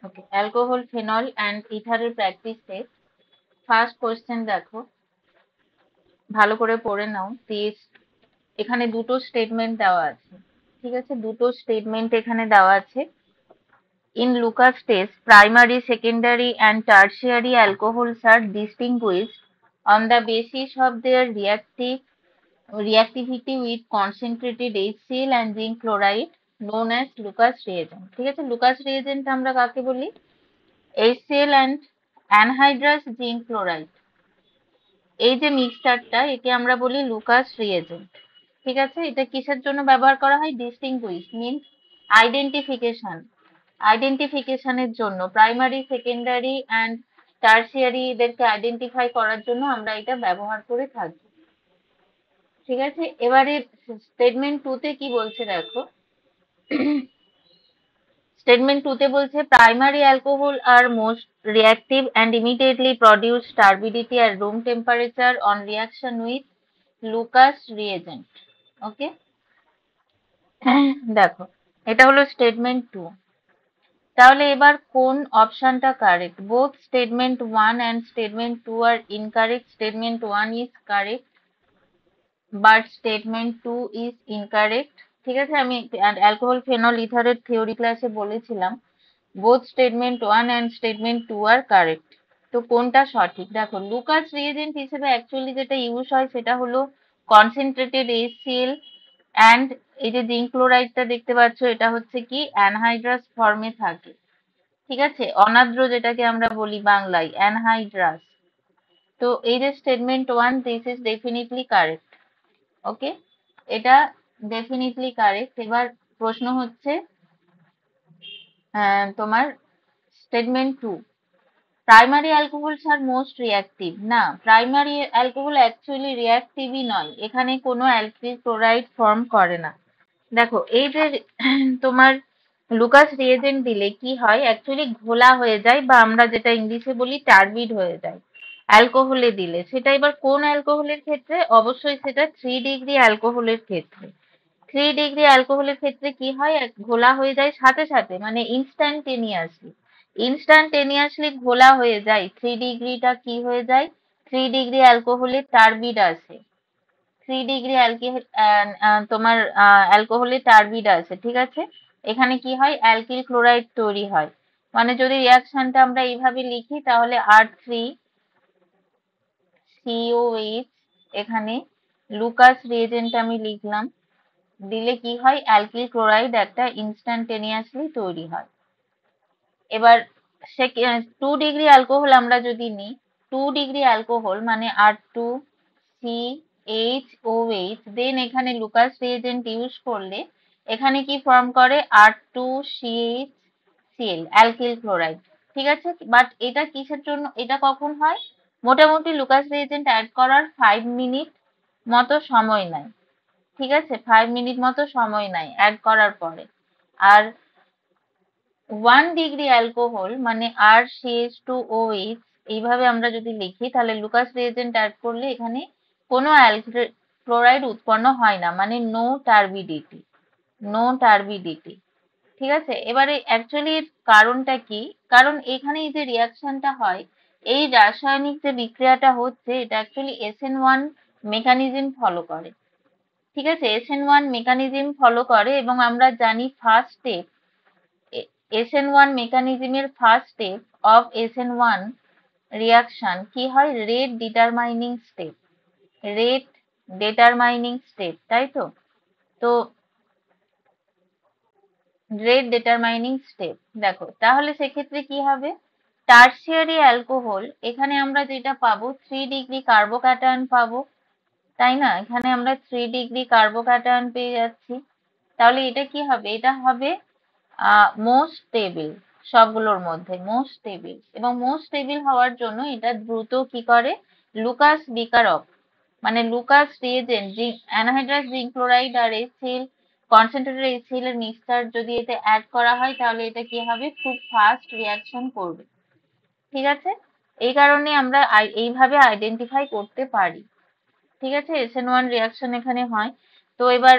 Okay, alcohol, phenol and ইথারের practice test. First question দেখো, ভালো করে পড়ে নাও প্লিজ। এখানে দুটো স্টেটমেন্ট দেওয়া আছে, ঠিক আছে? দুটো স্টেটমেন্ট এখানে দেওয়া আছে। In Lucas test, primary, secondary, and tertiary alcohols are distinguished on the basis of their reactivity with concentrated HCl and zinc chloride known as Lucas reagent. ঠিক আছে, Lucas reagent আমরা কাকে বলি? HCl and anhydrous zinc chloride, এই যে মিক্সচারটা, একে আমরা বলি লুকাস রিএজেন্ট। ঠিক আছে, এটা কিসের জন্য ব্যবহার করা হয়? ডিস্টিংগুইশ মিনস আইডেন্টিফিকেশনের জন্য, প্রাইমারি, সেকেন্ডারি অ্যান্ড টার্সিয়ারি এদেরকে আইডেন্টিফাই করার জন্য আমরা এটা ব্যবহার করে থাকি। ঠিক আছে, এবারে স্টেটমেন্ট টু তে কি বলছে দেখো। স্টেটমেন্ট টু তে বলছে প্রাইমারি অ্যালকোহল আর most reactive and immediately produce turbidity at room temperature on reaction with Lucas reagent. Okay, দেখো এটা হলো স্টেটমেন্ট টু। তাহলে এবার কোন অপশনটা correct? Both statement one and statement two are incorrect. Statement one is correct but statement two is incorrect. ঠিক আছে, আমি অ্যালকোহল, ফেনল, ইথারের থিওরি ক্লাসে বলেছিলাম both statement one and statement two are correct. তো কোনটা সঠিক? দেখো, লুকাস রিএজেন্ট হিসেবে অ্যাকচুয়ালি যেটা ইউজ হয় সেটা হলো কনসেন্ট্রেটেড HCl অ্যান্ড এই যে জিঙ্ক ক্লোরাইডটা দেখতে পাচ্ছ, এটা হচ্ছে কি অ্যানহাইড্রাস ফর্মে থাকে। ঠিক আছে, অনাদ্র যেটাকে আমরা বলি বাংলায় অ্যানহাইড্রাস। তো এই যে statement one, this is definitely correct. Okay, এটা ডেফিনেটলি কারেক্ট। এবার প্রশ্ন হচ্ছে তোমার statement two, primary alcohols are most reactive. না, প্রাইমারি অ্যালকোহল অ্যাকচুয়ালি রিঅ্যাক্টিভই নয়, এখানে কোনো অ্যালকিল ক্লোরাইড ফর্ম করে না। দেখো এই যে তোমার লুকাস রিএজেন্ট দিলে কি হয়, অ্যাকচুয়ালি ঘোলা হয়ে যায় বা আমরা যেটা ইংলিশে বলি টার্বিড হয়ে যায় অ্যালকোহলে দিলে। সেটা এবার কোন অ্যালকোহলের ক্ষেত্রে? অবশ্যই সেটা 3 ডিগ্রি অ্যালকোহলের ক্ষেত্রে। 3 ডিগ্রি অ্যালকোহলের ক্ষেত্রে কি হয়, ঘোলা হয়ে যায় সাথে সাথে, মানে ইনস্ট্যান্টেনিয়াসলি ঘোলা হয়ে যায়। 3 ডিগ্রিটা কি হয়ে যায়? 3 ডিগ্রি অ্যালকোহলের টার্বিড আছে। 3 ডিগ্রি তোমার অ্যালকোহলে টার্বিড আছে। ঠিক আছে, এখানে কি হয়, অ্যালকিল ক্লোরাইড তৈরি হয়। মানে যদি রিয়াকশনটা আমরা এইভাবে লিখি তাহলে R3COH, এখানে লুকাস রিএজেন্ট আমি লিখলাম, দিলে কি হয়, অ্যালকিল ক্লোরাইড একটা ইনস্ট্যান্টেনিয়াসলি তৈরি হয়। এবার 2 ডিগ্রি অ্যালকোহল আমরা যদি নিই, 2 ডিগ্রি অ্যালকোহল মানে R2CHOH, দেন এখানে লুকাস রিএজেন্ট ইউজ করলে এখানে কি ফর্ম করে? R2CHCl, alkyl chloride. ঠিক আছে, বাট এটা কিসের জন্য, এটা কখন হয়? মোটামুটি লুকাস রিএজেন্ট অ্যাড করার 5 মিনিট মতো সময় নেয়। ঠিক আছে, 5 মিনিট মতো সময় নেয় অ্যাড করার পরে। আর 1 ডিগ্রি অ্যালকোহল মানে R CH2OH, এইভাবে আমরা যদি লিখি তাহলে লুকাস রিএজেন্ট অ্যাড করলে এখানে কোনো অ্যালকিল ক্লোরাইড উৎপন্ন হয় না, মানে নো টার্বিডিটি। ঠিক আছে, এবারে অ্যাকচুয়ালি কারণটা কি? কারণ এখানে এই যে রিয়াকশনটা হয়, এই রাসায়নিক যে বিক্রিয়াটা হচ্ছে, এটা অ্যাকচুয়ালি SN1 মেকানিজম ফলো করে। ঠিক আছে, SN1 মেকানিজম ফলো করে এবং আমরা জানি ফার্স্ট স্টেপ, SN1 মেকানিজমের first step of SN1 reaction কি হয়? রেট ডিটারমাইনিং স্টেপ, তাই তো? তো রেট ডিটারমাইনিং স্টেপ, দেখো তাহলে সেক্ষেত্রে কি হবে? টার্সিয়ারি অ্যালকোহল, এখানে আমরা যেটা পাবো 3 ডিগ্রি কার্বোক্যাটায়ন পাবো, তাই না? এখানে আমরা 3 ডিগ্রি কার্বোক্যাটায়ন পেয়ে যাচ্ছি। তাহলে এটা কি হবে? এটা হবে মোস্ট স্টেবল, সবগুলোর মধ্যে মোস্ট স্টেবল। এবং মোস্ট স্টেবল হওয়ার জন্য এটা দ্রুত কি করে? লুকাস বিকারক, মানে Lucas reagent, anhydrous zinc chloride আর HCl, কনসেন্ট্রেটেড HCl এর মিক্সচার যদি এতে অ্যাড করা হয় তাহলে এটা কি হবে? খুব ফাস্ট রিয়াকশন করবে। ঠিক আছে, এই কারণে আমরা এইভাবে আইডেন্টিফাই করতে পারি। ঠিক আছে, SN1 রিয়াকশন এখানে হয়। তো এবার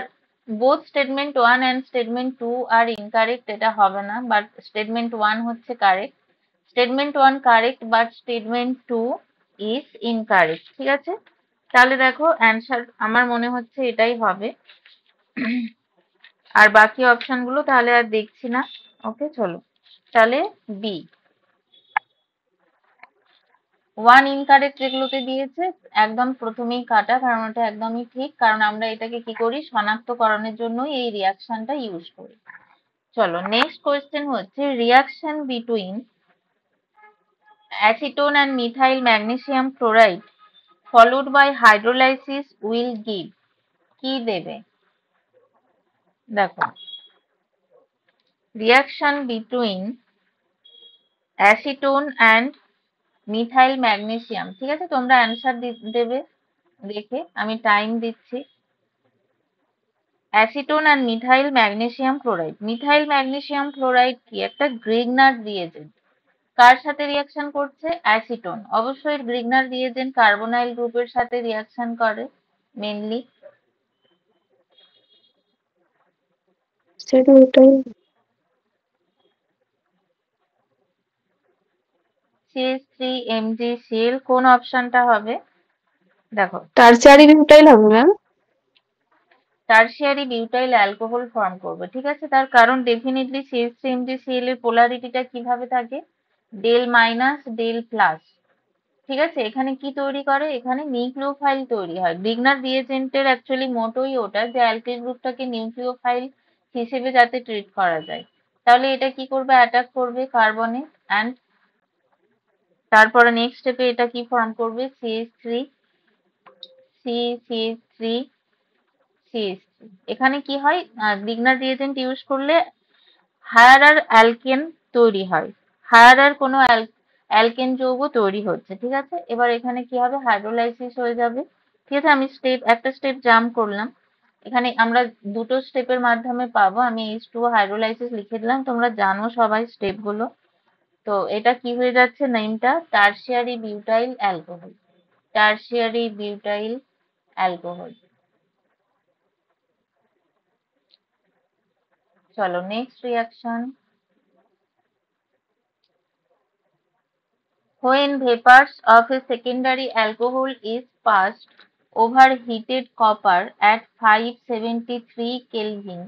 both statement 1 and statement 2 are incorrect, এটা হবে না, but statement 1 হচ্ছে correct. Statement 1 correct but statement 2 is incorrect. ঠিক আছে, তাহলে দেখো অ্যান্সার আমার মনে হচ্ছে এটাই হবে। আর বাকি অপশন গুলো তাহলে আর দেখছি না। ওকে, চলো তাহলে বি। ওয়ান ইনকারেক্ট যেগুলোতে দিয়েছে একদম প্রথমেই কাটা, কারণ এটা একদমই ঠিক, কারণ আমরা এটাকে কি করি, শনাক্তকরণের জন্যই এই রিয়াকশনটা ইউজ করি। চলো নেক্সট কোয়েশ্চেন হচ্ছে, reaction between acetone and methyl magnesium chloride followed by hydrolysis will give, কি দেবে? দেখো, reaction between acetone and methyl magnesium, ঠিক আছে, তোমরা অ্যান্সার দেবে দেখে, আমি টাইম দিচ্ছি। Acetone and methyl magnesium chloride, methyl magnesium chloride কি একটা গ্রিগনার রিয়েজেন্ট, কার সাথে রিয়াকশন করছে? অ্যাসিটোন। অবশ্যই গ্রিগনার রিয়েজেন্ট কার্বনাইল গ্রুপের সাথে রিয়াকশন করে মেনলি। সেটা ওটাই CH3MgCl কোন অপশনটা হবে? দেখো, টারশিয়ারি বিউটাইল হবে ma'am. Tertiary butyl alcohol form করবে, ঠিক আছে, তার কারণ ডেফিনেটলি CH3MgCl এর পোলারিটিটা কিভাবে থাকে, ডেল মাইনাস ডেল প্লাস। ঠিক আছে, এখানে কি তৈরি করে, এখানে নিউক্লিওফাইল তৈরি হয়। গ্রিগনার রিয়েজেন্টের অ্যাকচুয়ালি মোটোই ওটা যে অ্যালকিল গ্রুপটাকে নিউক্লিওফাইল হিসেবে যাতে ট্রিট করা যায়। তাহলে এটা কি করবে, অ্যাটাক করবে কার্বনে, অ্যান্ড তারপরে নেক্সট স্টেপে এটা কি ফর্ম করবে, CH3 CH3 CH3। এখানে কি হয়, গ্রিগনার রিয়েজেন্ট ইউজ করলে হায়ারার অ্যালকেন তৈরি হয়, হায়ারার কোনো অ্যালকেন যৌগ তৈরি হচ্ছে। ঠিক আছে, এবার এখানে কি হবে, হাইড্রোলাইসিস হয়ে যাবে। ঠিক আছে, আমি একটা স্টেপ জাম্প করলাম, এখানে আমরা দুটো স্টেপের মাধ্যমে পাবো। আমি H2 হাইড্রোলাইসিস লিখে দিলাম, তোমরা জানো সবাই স্টেপ গুলো। তো এটা কি হয়ে যাচ্ছে, নেমটা tertiary butyl alcohol, tertiary butyl alcohol. চলো next reaction, when vapors of a secondary alcohol is passed over heated copper at 573 Kelvin,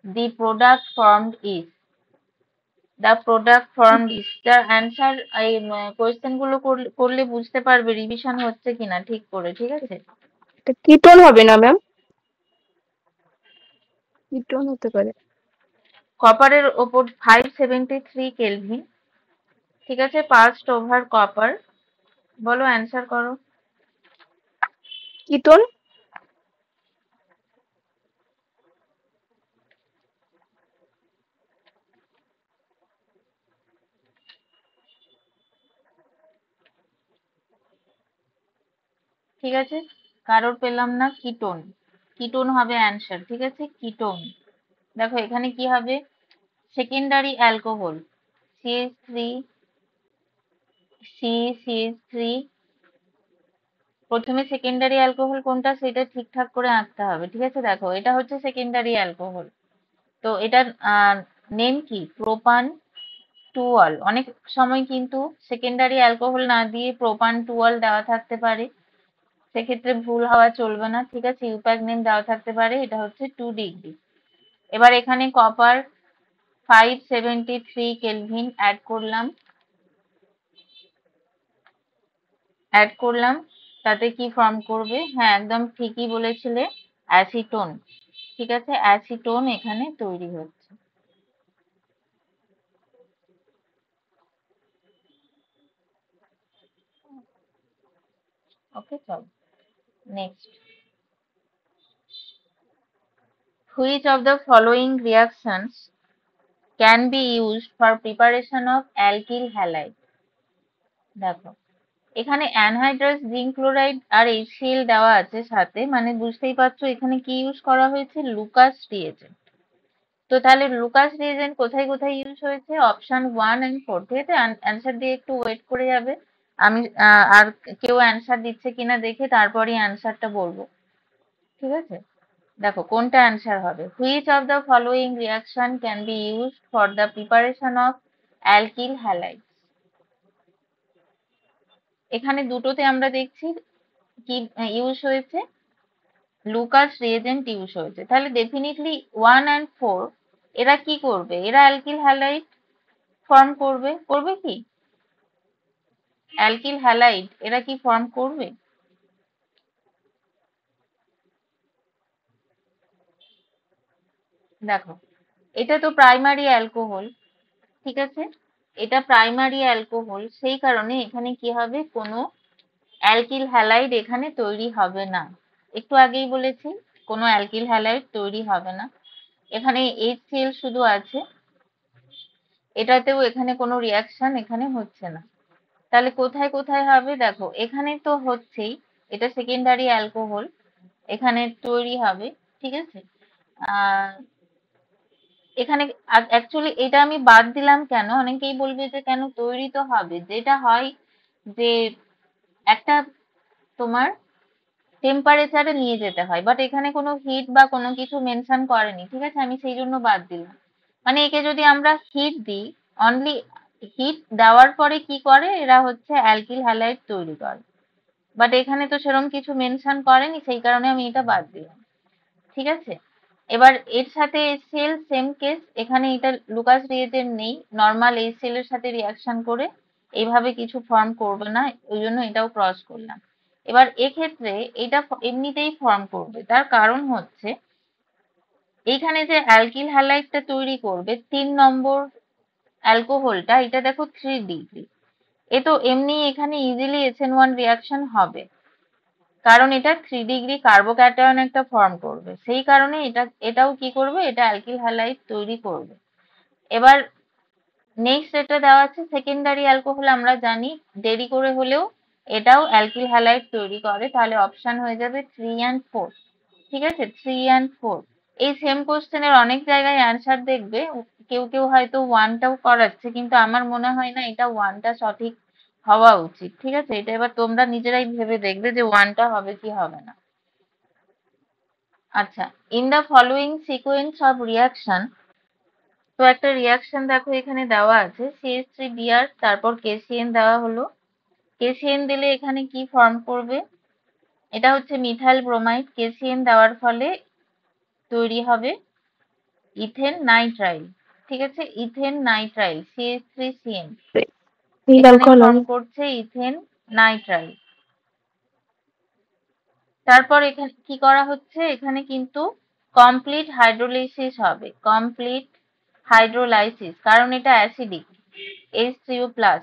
the product formed is, the product formed is, the answer। এই question গুলো করলে বুঝতে পারবে revision হচ্ছে কিনা ঠিক করে, ঠিক আছে। এটা কিটোন হবে না ম্যাম? কিটোন হতে পারে। কপারের ওপর 573 কেলভিন, ঠিক আছে, পাস্ট ওভার কপার, বলো অ্যান্সার করো। কিটোন। ঠিক আছে, কারোর পেলাম না, কিটোন, কিটোন হবে অ্যান্সার। ঠিক আছে, কিটোন। দেখো এখানে কি হবে, সেকেন্ডারি অ্যালকোহল CH3 CH3, প্রথমে সেকেন্ডারি অ্যালকোহল কোনটা সেটা ঠিকঠাক করে আঁকতে হবে। ঠিক আছে, দেখো এটা হচ্ছে সেকেন্ডারি অ্যালকোহল, তো এটার নেম কি, প্রোপান টুয়াল। অনেক সময় কিন্তু সেকেন্ডারি অ্যালকোহল না দিয়ে প্রোপান টুয়াল দেওয়া থাকতে পারে, সেক্ষেত্রে ভুল হওয়া চলবে না। ঠিক আছে, ইউপ্যাক নেম দেওয়া থাকতে পারে, এটা হচ্ছে 2 ডিগ্রি। এবার এখানে কপার 573 কেলভিন অ্যাড করলাম, তাতে কি ফর্ম করবে, হ্যাঁ একদম ঠিকই বলেছিলে, অ্যাসিটোন। ঠিক আছে, অ্যাসিটোন এখানে তৈরি হচ্ছে। ওকে, চলো next, which of the following reactions can be used for preparation of alkyl halide? দেখো এখানে অ্যানহাইড্রাস জিঙ্ক ক্লোরাইড আর HCl দেওয়া আছে সাথে, মানে বুঝতেই পারছো এখানে কি ইউজ করা হয়েছে, লুকাস রিয়েজেন্ট। তো তাহলে লুকাস রিয়েজেন্ট কোথায় কোথায় ইউজ হয়েছে, অপশন 1 and 4। ঠিক আছে, অ্যান্সার দিয়ে একটু ওয়েট করে যাবে, আমি আর কেউ অ্যান্সার দিচ্ছে কিনা দেখে তারপরে অ্যান্সারটা বলবো। ঠিক আছে, দেখো কোনটা অ্যান্সার হবে। Which of the following reaction can be used for the preparation of alkyl halides. এখানে দুটোতে আমরা দেখছি কি ইউজ হয়েছে, লুকাস রিয়েজেন্ট ইউজ হয়েছে। তাহলে ডেফিনেটলি 1 and 4 এরা কি করবে, এরা অ্যালকিল হ্যালাইড ফর্ম করবে। করবে কি অ্যালকিল হ্যালাইড এরা কি ফর্ম করবে? দেখো এটা তো প্রাইমারি অ্যালকোহল, ঠিক আছে, এটা প্রাইমারি অ্যালকোহল, সেই কারণে এখানে কি হবে, কোনো অ্যালকিল হ্যালাইড এখানে তৈরি হবে না। একটু আগেই বলেছি কোনো অ্যালকিল হ্যালাইড তৈরি হবে না। এখানে HCl শুধু আছে, এটাতেও এখানে কোনো রিয়াকশন এখানে হচ্ছে না। তাহলে কোথায় কোথায় হবে, দেখো এখানে তো হচ্ছেই, এটা সেকেন্ডারি অ্যালকোহল, এখানে তৈরি হবে, ঠিক আছে। আহ এখানে অ্যাকচুয়ালি এটা আমি বাদ দিলাম কেন, অনেকেই বলবে যে কেন, তৈরি তো হবে। যেটা হয় যে একটা তোমার টেম্পারেচারে নিয়ে যেতে হয়, বাট এখানে কোনো হিট বা কোনো কিছু মেনশন করেনি, ঠিক আছে, আমি সেই জন্য বাদ দিলাম। মানে একে যদি আমরা হিট দিই, অনলি হিট দেওয়ার পরে কি করে, এরা হচ্ছে অ্যালকিল হ্যালাইড তৈরি করে, বাট এখানে তো সেরকম কিছু মেনশন করেনি, সেই কারণে আমি এটা বাদ দিলাম, ঠিক আছে। এবার এর সাথে HCl সেম কেস, এখানে এটা লুকাস রিয়েজেন্ট নেই, নর্মাল HCl এর সাথে রিয়াকশন করে এইভাবে কিছু ফর্ম করবে না, ওই জন্য এটাও ক্রস করলাম। এবার এক্ষেত্রে এটা এমনিতেই ফর্ম করবে, তার কারণ হচ্ছে এইখানে যে অ্যালকিল হ্যালাইডটা তৈরি করবে 3 নম্বর অ্যালকোহলটা, এটা দেখো 3 ডিগ্রি, এ তো এমনি এখানে ইজিলি SN1 রিয়াকশন হবে, কারণ এটা 3 ডিগ্রি কার্বোক্যাটায়ন একটা ফর্ম করবে, সেই কারণে এটাও কি করবে, এটা অ্যালকিল হ্যালাইড তৈরি করবে। এবার নেক্সট যেটা দেওয়া আছে সেকেন্ডারি অ্যালকোহল, আমরা জানি দেরি করে হলেও এটাও অ্যালকিল হ্যালাইড তৈরি করে, তাহলে অপশন হয়ে যাবে 3 and 4, ঠিক আছে, 3 and 4। এই সেম কোশ্চেনের অনেক জায়গায় অ্যান্সার দেখবে, কেউ কেউ হয়তো 1টাও করাচ্ছে, কিন্তু আমার মনে হয় না এটা 1টা সঠিক হওয়া উচিত, ঠিক আছে। এটা এবার তোমরা নিজেরাই ভেবে দেখবে যে 1টা হবে কি হবে না। আচ্ছা, in the following sequence of reaction, তো একটা রিয়াকশন দেখো এখানে দেওয়া আছে, CH3Br, তারপর KCN দেওয়া হলো। KCN দিলে এখানে কি ফর্ম করবে, এটা হচ্ছে মিথাইল ব্রোমাইড, KCN দেওয়ার ফলে তৈরি হবে ইথেন নাইট্রাইল, ঠিক আছে, ইথেন নাইট্রাইল, CH3CN, এই এখানে অ্যালকোহল ফর্ম হবে। করছে ইথেন নাইট্রাইল। তারপর এখানে কি করা হচ্ছে, এখানে কিন্তু কমপ্লিট হাইড্রোলাইসিস হবে, কমপ্লিট হাইড্রোলাইসিস, কারণ এটা acidic, H3O plus,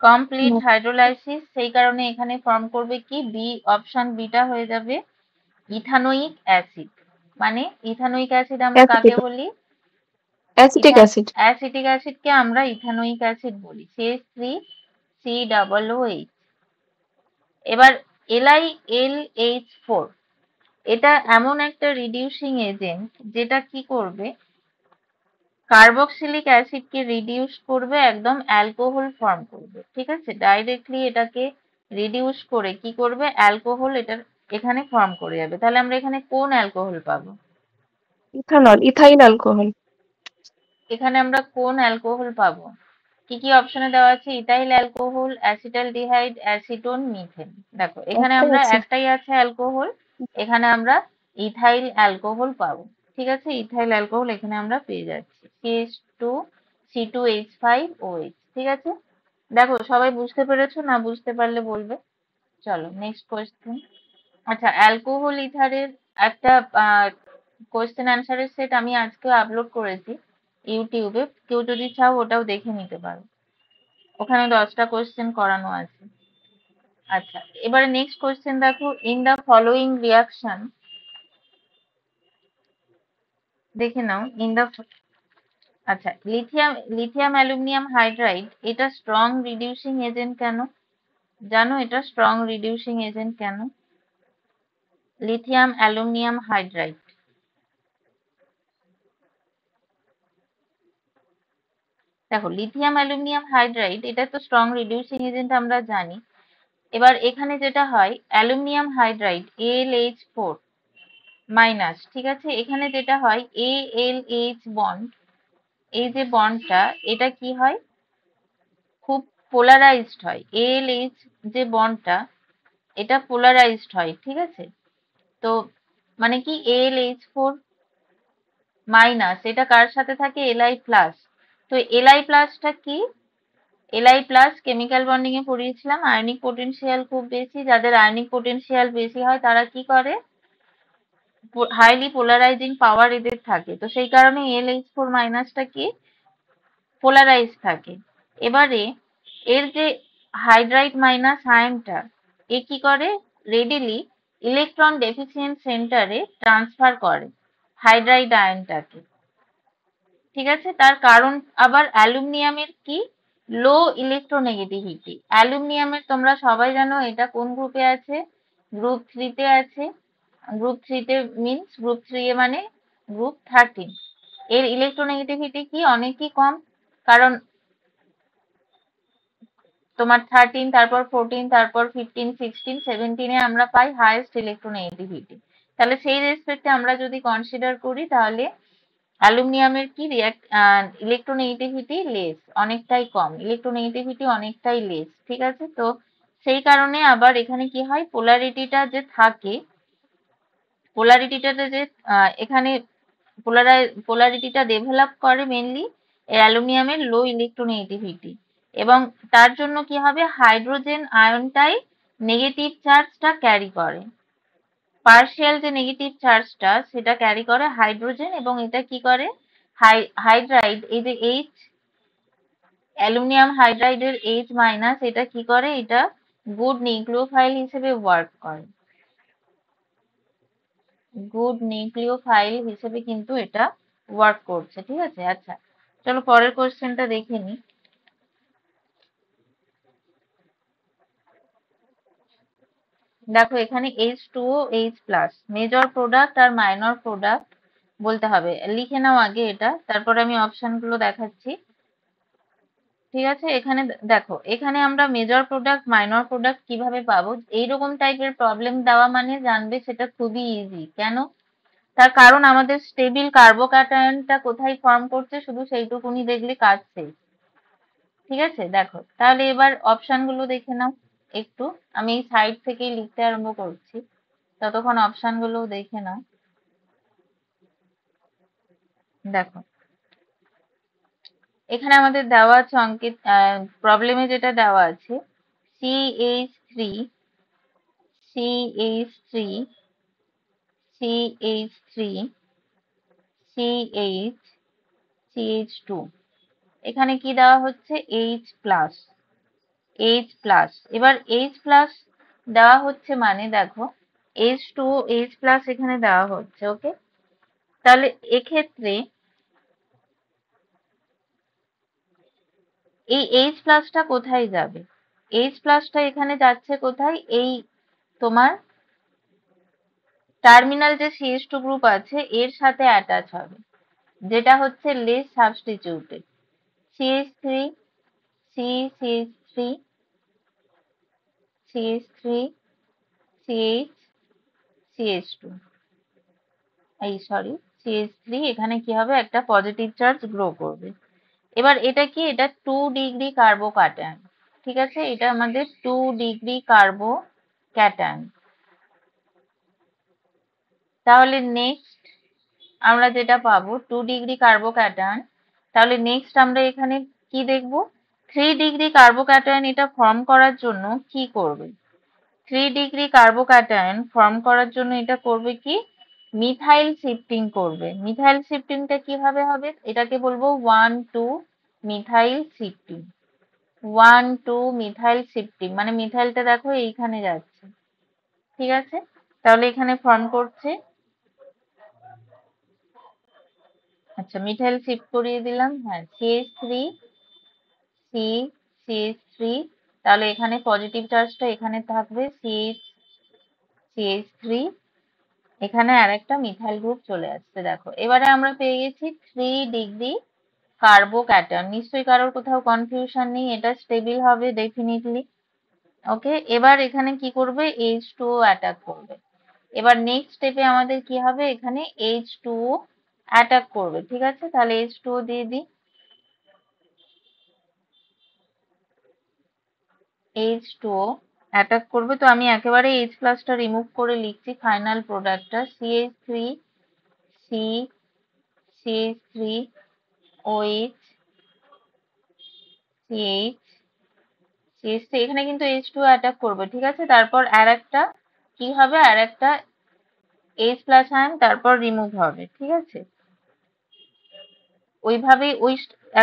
complete hydrolysis, সেই কারণে এখানে ফর্ম করবে কি, বি, অপশন বিটা হয়ে যাবে ইথানোইক অ্যাসিড। মানে ইথানোইক অ্যাসিড আমরা কাকে অ্যাসিটিক বলি, অ্যাসিটিক অ্যাসিড। অ্যাসিটিক অ্যাসিডকে আমরা ইথানোইক অ্যাসিড বলি, CH3COOH। এবার LiLH4, এটা এমন একটা রিডিউসিং এজেন্ট যেটা কি করবে, কার্বক্সিলিক অ্যাসিডকে রিডিউস করবে, একদম অ্যালকোহল ফর্ম করবে, ঠিক আছে, ডাইরেক্টলি এটাকে রিডিউস করে কি করবে, অ্যালকোহল এটার এখানে ফর্ম করে যাবে। তাহলে আমরা এখানে কোন অ্যালকোহল পাবো, ইথানল, ইথাইল অ্যালকোহল। এখানে আমরা কোন অ্যালকোহল পাবো, কি কি অপশনে দেওয়া আছে, ethyl alcohol, acetaldehyde, acetone, methane. দেখো এখানে একটাই আমরা আছে। একটাই আছে অ্যালকোহল, এখানে আমরা ইথাইল অ্যালকোহল পাবো, ঠিক আছে, ইথাইল অ্যালকোহল এখানে আমরা পেয়ে যাচ্ছি, CH2C2H5OH, ঠিক আছে। দেখো সবাই বুঝতে পেরেছো, না বুঝতে পারলে বলবে। চলো নেক্সট কোয়েশ্চেন। আচ্ছা, অ্যালকোহল ইথারের একটা কোয়েশ্চেন অ্যান্সারের সেট আমি আজকে আপলোড করেছি ইউটিউবে, কেউ যদি চাও ওটাও দেখে নিতে পারো, ওখানে 10টা কোয়েশ্চেন করানো আছে। আচ্ছা, এবারে নেক্সট কোয়েশ্চেন দেখো, ইন দ্য ফলোইং রিয়াকশন, দেখে নাও ইন দ্য, আচ্ছা, লিথিয়াম অ্যালুমিনিয়াম হাইড্রাইড, এটা স্ট্রং রিডিউসিং এজেন্ট কেন, জানো এটা স্ট্রং রিডিউসিং এজেন্ট কেন, লিথিয়াম অ্যালুমিনিয়াম হাইড্রাইড। দেখো লিথিয়াম অ্যালুমিনিয়াম হাইড্রাইড এটা তো স্ট্রং রিডিউসিং এজেন্ট আমরা জানি। এবার এখানে যেটা হয়, অ্যালুমিনিয়াম হাইড্রাইড AlH4, মাইনাস, ঠিক আছে। এখানে যেটা হয় ALH বন্ড, এই যে বন্ডটা এটা কি হয়, খুব পোলারাইজড হয়। ALH যে বন্ডটা এটা পোলারাইজড হয়, ঠিক আছে। তো মানে কি ALH4 মাইনাস এটা কার সাথে থাকে, Li প্লাস। তো Li প্লাসটা কি, Li প্লাস কেমিক্যাল বন্ডিং এ পড়িয়েছিলাম, আয়নিক পোটেনশিয়াল খুব বেশি, যাদের আয়নিক পোটেনশিয়াল বেশি হয় তারা কি করে, হাইলি পোলারাইজিং পাওয়ার এদের থাকে, তো সেই কারণে AlH4 মাইনাসটা কি পোলারাইজ থাকে। এবারে এর যে হাইড্রাইড মাইনাস আয়নটা এ কি করে, রেডিলি ইলেকট্রন ডেফিসিয়েন্ট সেন্টারে ট্রান্সফার করে হাইড্রাইড আয়নটাকে, ঠিক আছে। তার কারণ আবার অ্যালুমিনিয়ামের কি লো ইলেকট্রোনেগেটিভিটি। অ্যালুমিনিয়ামের তোমরা সবাই জানো এটা কোন গ্রুপে আছে, গ্রুপ 3 তে আছে। গ্রুপ 3 তে মিন্স গ্রুপ 3 এ মানে গ্রুপ 13। এর ইলেকট্রোনেগেটিভিটি কি অনেকই কম, কারণ তোমার 13, তারপর 14, তারপর 15, 16, 17 এ আমরা পাই হাইয়েস্ট ইলেকট্রোনেগেটিভিটি। তাহলে সেই রেসপেক্টে আমরা যদি কনসিডার করি তাহলে অ্যালুমিনিয়ামের কি ইলেকট্রোনেগেটিভিটি লেস, অনেকটাই কম, ইলেকট্রোনেগেটিভিটি অনেকটাই লেস, ঠিক আছে। তো সেই কারণে আবার এখানে কি হয়, পোলারিটিটা যে থাকে, পোলারিটিটাতে যে এখানে পোলারিটিটা ডেভেলপ করে মেনলি অ্যালুমিনিয়ামের লো ইলেকট্রোনেগেটিভিটি, এবং তার জন্য কি হবে, হাইড্রোজেন আয়নটাই নেগেটিভ চার্জটা ক্যারি করে, পার্শিয়াল যে নেগেটিভ চার্জটা সেটা ক্যারি করে হাইড্রোজেন, এবং এটা কি করে, হাইড্রাইড এই যে এইচ, অ্যালুমিনিয়াম হাইড্রাইডের এইচ মাইনাস এটা কি করে, এটা গুড নিউক্লিওফাইল হিসেবে ওয়ার্ক করে, গুড নিউক্লিওফাইল হিসেবে কিন্তু এটা ওয়ার্ক করছে, ঠিক আছে। আচ্ছা চলো পরের কোশ্চেনটা দেখে নি। দেখো এখানে H2O H plus major product আর মাইনর প্রোডাক্ট বলতে হবে, লিখে নাও আগে এটা, তারপর আমি অপশনগুলো দেখাচ্ছি, ঠিক আছে। এখানে দেখো, এখানে আমরা মেজর প্রোডাক্ট মাইনর প্রোডাক্ট কিভাবে পাবো, এইরকম টাইপের প্রবলেম দেওয়া মানে জানবে সেটা খুবই ইজি। কেন, তার কারণ আমাদের স্টেবিল কার্বোক্যাটায়নটা কোথায় ফর্ম করছে শুধু সেইটুকুনি দেখলে কাজ শেষ, ঠিক আছে। দেখো তাহলে এবার অপশনগুলো দেখে নাও একটু, আমি এই সাইড থেকেই লিখতে আরম্ভ করছি, ততক্ষণ অপশনগুলো দেখে নাও। দেখো এখানে আমাদের দেওয়া আছে অঙ্কিত, প্রবলেমে যেটা দেওয়া আছে CH3, CH3, CH3, CH, CH2, এখানে কি দেওয়া হচ্ছে H প্লাস, H প্লাস। এবার H প্লাস দেওয়া হচ্ছে মানে দেখো H2O H প্লাস এখানে দেওয়া হচ্ছে, ওকে। তাহলে এক্ষেত্রে এই H প্লাসটা কোথায় যাবে, H প্লাসটা এখানে যাচ্ছে কোথায়, এই তোমার টার্মিনাল যে CH2 গ্রুপ আছে এর সাথে অ্যাটাচ হবে, যেটা হচ্ছে less substituted, CH3, CH3, CH3, CH, CH2, এই সরি CH3, এখানে কি হবে, একটা পজিটিভ চার্জ গ্রো করবে। এবার এটা কি, এটা 2 ডিগ্রি কার্বো ক্যাটায়ন, ঠিক আছে, এটা আমাদের 2 ডিগ্রি কার্বো ক্যাটায়ন। তাহলে নেক্সট আমরা যেটা পাবো 2 ডিগ্রি কার্বো ক্যাটায়ন, তাহলে নেক্সট আমরা এখানে কি দেখবো, 3 ডিগ্রি কার্বো ক্যাটায়ন এটা ফর্ম করার জন্য কি করবে, 3 ডিগ্রি কার্বো ক্যাটায়ন ফর্ম করার জন্য এটা করবে কি, মিথাইল শিফটিং করবে। মিথাইল শিফটিংটা কিভাবে হবে, এটাকে বলবো 1,2 মিথাইল শিফটিং, 1,2 মিথাইল শিফটিং, মানে মিথাইলটা দেখো এইখানে যাচ্ছে, ঠিক আছে। তাহলে এখানে ফর্ম করছে, আচ্ছা মিথাইল শিফট করিয়ে দিলাম, হ্যাঁ CH3, C, CH3, তাহলে এখানে পজিটিভ চার্জটা এখানে থাকবে CH3, এখানে আরেকটা মিথাইল গ্রুপ চলে আসছে। দেখো এবারে আমরা পেয়ে গেছি 3 ডিগ্রি কার্বো ক্যাটায়ন, নিশ্চয়ই কারোর কোথাও কনফিউশন নেই, এটা স্টেবল হবে ডেফিনেটলি, ওকে। এবার এখানে কি করবে, H2O অ্যাটাক করবে, এবার নেক্সট স্টেপে আমাদের কি হবে, এখানে H2O অ্যাটাক করবে, ঠিক আছে? তাহলে H2O দিয়ে দিই। H2O অ্যাটাক করবে, তো আমি একেবারে H প্লাসটা রিমুভ করে লিখছি ফাইনাল প্রোডাক্টটা CH3 C CH3 OH CH CH3, এখানে কিন্তু H2O অ্যাটাক করবে, ঠিক আছে? তারপর আর একটা কি হবে, আর একটা H প্লাস আয়ন তারপর রিমুভ হবে, ঠিক আছে? ওইভাবেই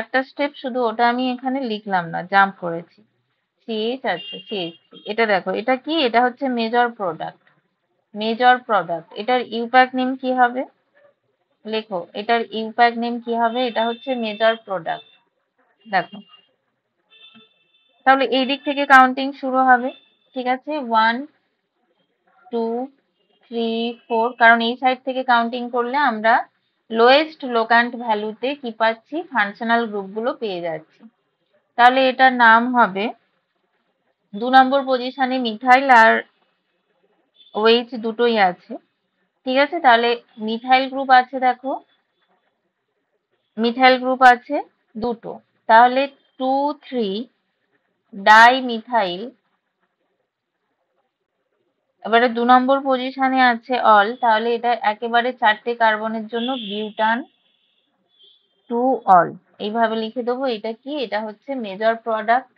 একটা স্টেপ, শুধু ওটা আমি এখানে লিখলাম না, জাম্প করেছি। CH, আচ্ছা CH3, এটা দেখো, এটা কি, এটা হচ্ছে মেজর প্রোডাক্ট। মেজর প্রোডাক্ট, এটার ইউপ্যাক নেম কি হবে, লেখো, এটার ইউপ্যাক নেম কি হবে, এটা হচ্ছে মেজর প্রোডাক্ট। দেখো, তাহলে এই দিক থেকে কাউন্টিং শুরু হবে, ঠিক আছে? 1 2 3 4, কারণ এই সাইড থেকে কাউন্টিং করলে আমরা লোয়েস্ট লোক্যান্ট ভ্যালুতে কি পাচ্ছি, ফাংশনাল গ্রুপগুলো পেয়ে যাচ্ছি। তাহলে এটার নাম হবে, 2 নম্বর পজিশনে মিথাইল আর ওএইচ দুটোই আছে, ঠিক আছে? তাহলে মিথাইল গ্রুপ আছে, দেখো মিথাইল গ্রুপ আছে দুটো, তাহলে 2 3 ডাই মিথাইল। এবারে 2 নম্বর পজিশনে আছে অল, তাহলে এটা একেবারে 4টে কার্বনের জন্য বিউটান 2 অল, এইভাবে লিখে দেবো। এটা কি, এটা হচ্ছে মেজর প্রোডাক্ট।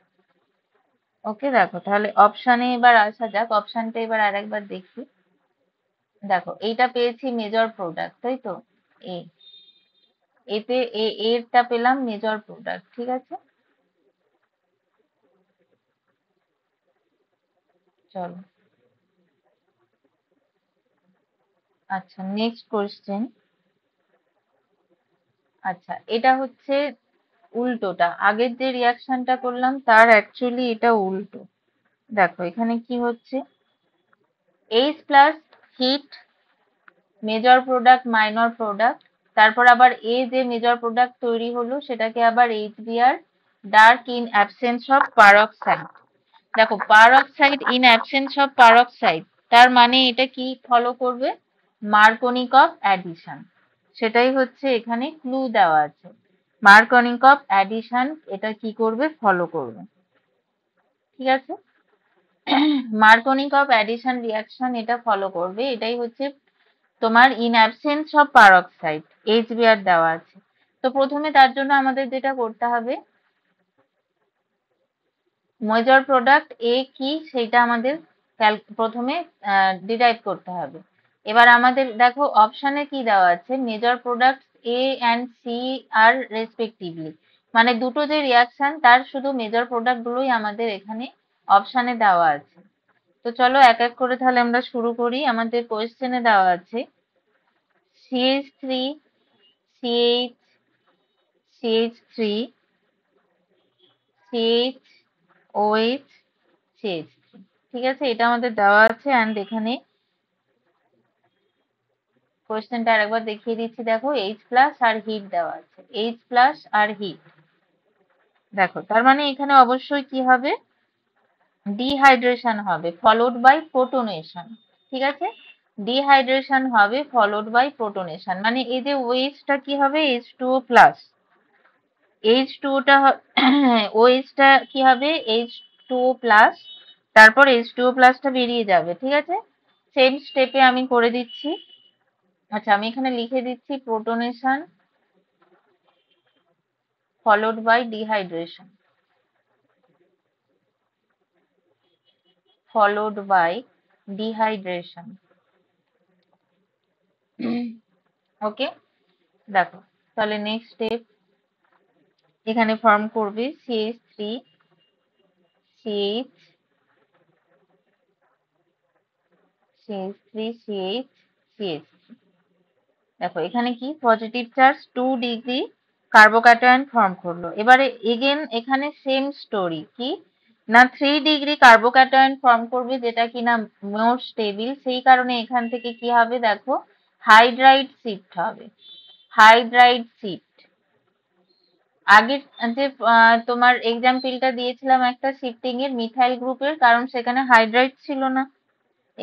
ওকে, দেখো তাহলে অপশানে এবার আসা যাক, অপশানটা এবার আরেকবার দেখি। দেখো, এইটা পেয়েছি মেজর প্রোডাক্ট, তাই তো? এ এতে এরটা পেলাম মেজর প্রোডাক্ট, ঠিক আছে? চলো, আচ্ছা নেক্সট কোয়েশ্চেন। আচ্ছা, এটা হচ্ছে উল্টোটা, আগের যে রিয়াকশনটা করলাম তার অ্যাকচুয়ালি এটা উল্টো। দেখো এখানে কি হচ্ছে, H plus heat major product minor product, তারপর আবার এ যে মেজর প্রোডাক্ট তৈরি হলো সেটাকে আবার HBr dark in absence of peroxide. দেখো, peroxide in absence of peroxide, তার মানে এটা কি ফলো করবে, মার্কোনিকভ অ্যাডিশন। সেটাই হচ্ছে এখানে ক্লু দেওয়া আছে, মার্কোনিকভ অ্যাডিশন এটা কি করবে, ফলো করবে, ঠিক আছে? মার্কোনিকভ অ্যাডিশন রিয়াকশন এটা ফলো করবে, এটাই হচ্ছে তোমার in absence of peroxide, HBr দেওয়া আছে। তো প্রথমে তার জন্য আমাদের যেটা করতে হবে, মেজর প্রোডাক্ট এ কি সেটা আমাদের প্রথমে ডিরাইভ করতে হবে। এবার আমাদের দেখো অপশানে কি দেওয়া আছে, major product A and C are respectively, মানে দুটো যে রিয়াকশন তার শুধু মেজর প্রোডাক্ট গুলোই আমাদের এখানে অপশানে দেওয়া আছে। তো চলো এক এক করে তাহলে আমরা শুরু করি। আমাদের কোয়েশ্চেনে দেওয়া আছে CH3 CH CH3 CHOH CH3, ঠিক আছে? এটা আমাদের দেওয়া আছে, অ্যান্ড এখানে কোয়েশ্চেনটা আরেকবার দেখিয়ে দিচ্ছি। দেখো, H প্লাস আর হিট দেওয়া আছে, H প্লাস আর হিট। দেখো, তার মানে এখানে অবশ্যই কি হবে, ডিহাইড্রেশন হবে ফলোড বাই প্রোটোনেশন, ঠিক আছে? ডিহাইড্রেশন হবে ফলোড বাই প্রোটোনেশন, মানে এই যে ওএইচটা কি হবে, H2O প্লাস, H2ওটা ওএইচটা কি হবে, H2O প্লাস, তারপর H2O প্লাসটা বেরিয়ে যাবে, ঠিক আছে? সেম স্টেপে আমি করে দিচ্ছি। আচ্ছা, আমি এখানে লিখে দিচ্ছি protonation followed by dehydration, followed by dehydration. Okay, দেখো তাহলে নেক্সট স্টেপ, এখানে ফর্ম করবে CH3 CH CH3 CH CH3। দেখো এখানে কি, positive charge 2 degree carbocation form করলো। এবারে এগেন এখানে সেম স্টোরি, কি না 3 ডিগ্রি কার্বোক্যাটায়ন ফর্ম করবে, যেটা কিনা মোর স্টেবিল, সেই কারণে এখান থেকে কি হবে, দেখো হাইড্রাইড শিফট হবে, হাইড্রাইড শিফট। আগের যে তোমার এক্সাম্পলটা দিয়েছিলাম একটা শিফটিং এর মিথাইল গ্রুপের, কারণ সেখানে হাইড্রাইড ছিল না,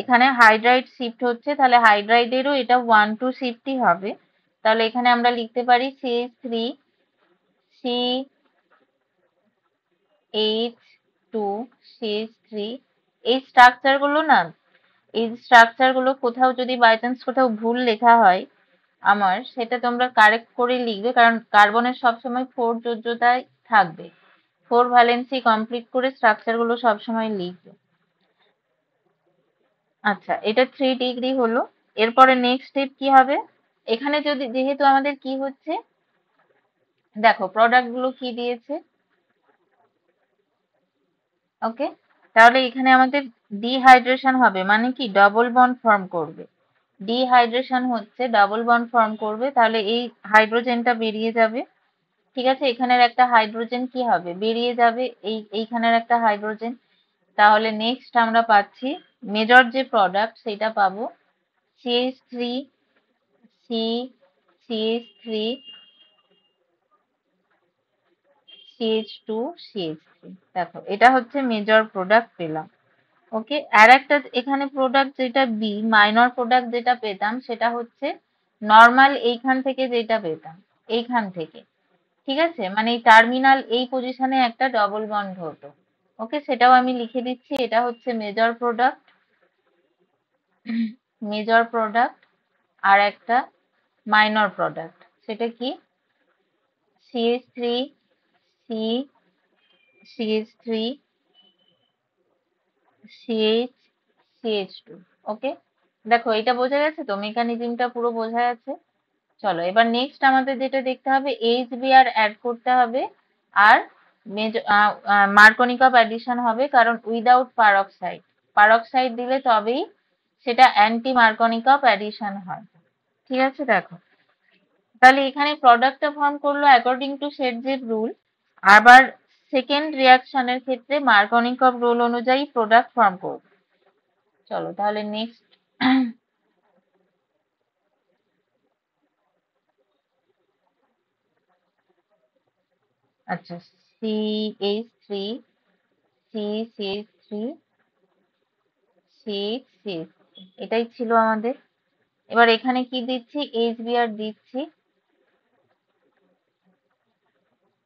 এখানে হাইড্রাইড শিফট হচ্ছে, তাহলে হাইড্রাইডেরও এটা 1 2 শিফটই হবে। তাহলে এখানে আমরা লিখতে পারি CH3 CH2 CH3। এই স্ট্রাকচার গুলো না, এই স্ট্রাকচার গুলো কোথাও যদি বাই চান্স কোথাও ভুল লেখা হয় আমার, সেটা তোমরা কারেক্ট করে লিখবে, কারণ কার্বনের সবসময় 4 যোজ্যতায় থাকবে। 4 ভ্যালেন্সি কমপ্লিট করে স্ট্রাকচার গুলো সবসময় লিখবে। আচ্ছা, এটা 3 ডিগ্রি হলো। এরপরে নেক্সট স্টেপ কি হবে? এখানে যদি যেহেতু আমাদের কি হচ্ছে, দেখো প্রোডাক্ট গুলো কি দিয়েছে, ওকে, তাহলে এখানে আমাদের ডিহাইড্রেশন হবে, মানে কি ডবল বন্ড ফর্ম করবে। ডিহাইড্রেশন হচ্ছে ডবল বন্ড ফর্ম করবে, তাহলে এই হাইড্রোজেনটা বেরিয়ে যাবে। ঠিক আছে, এখানের একটা হাইড্রোজেন কি হবে, বেরিয়ে যাবে, এইখানের একটা হাইড্রোজেন। তাহলে নেক্সট আমরা পাচ্ছি মেজর যে প্রোডাক্ট সেটা পাবো CH3 C CH3 CH2 CH3। দেখো এটা হচ্ছে মেজর প্রোডাক্ট পেলাম। ওকে, আর একটা এখানে প্রোডাক্ট যেটা বি মাইনর প্রোডাক্ট যেটা পেতাম সেটা হচ্ছে নর্মাল এইখান থেকে যেটা পেতাম, এইখান থেকে। ঠিক আছে, মানে এই টার্মিনাল এই পজিশনে একটা ডবল বন্ড হতো। ওকে, সেটাও আমি লিখে দিচ্ছি, এটা হচ্ছে মেজর প্রোডাক্ট। মেজর প্রোডাক্ট আর একটা মাইনর প্রোডাক্ট, সেটা কি CH3 C CH3 CH CH2। ওকে, দেখো এটা বোঝা গেছে তো, মেকানিজমটা পুরো বোঝা যাচ্ছে। চলো এবার নেক্সট আমাদের যেটা দেখতে হবে, HBr অ্যাড করতে হবে। আর মার্কনিক অফ অ্যাডিশন হবে, কারণ উইদাউট পারক্সাইড, পারক্সাইড দিলে তবেই সেটা অ্যান্টি মার্কনিক অফ অ্যাডিশন হয়। ঠিক আছে, দেখো তাহলে এখানে প্রোডাক্টটা ফর্ম করলো অ্যাকর্ডিং টু শেডজের রুল। আবার সেকেন্ড রিয়াকশনের ক্ষেত্রে মার্কনিক অফ রুল অনুযায়ী প্রোডাক্ট ফর্ম করবে। চলো তাহলে নেক্সট। আচ্ছা, CH3 CH3 CH3, এটাই ছিল আমাদের। এবার এখানে কি দিচ্ছি, HBr দিচ্ছি।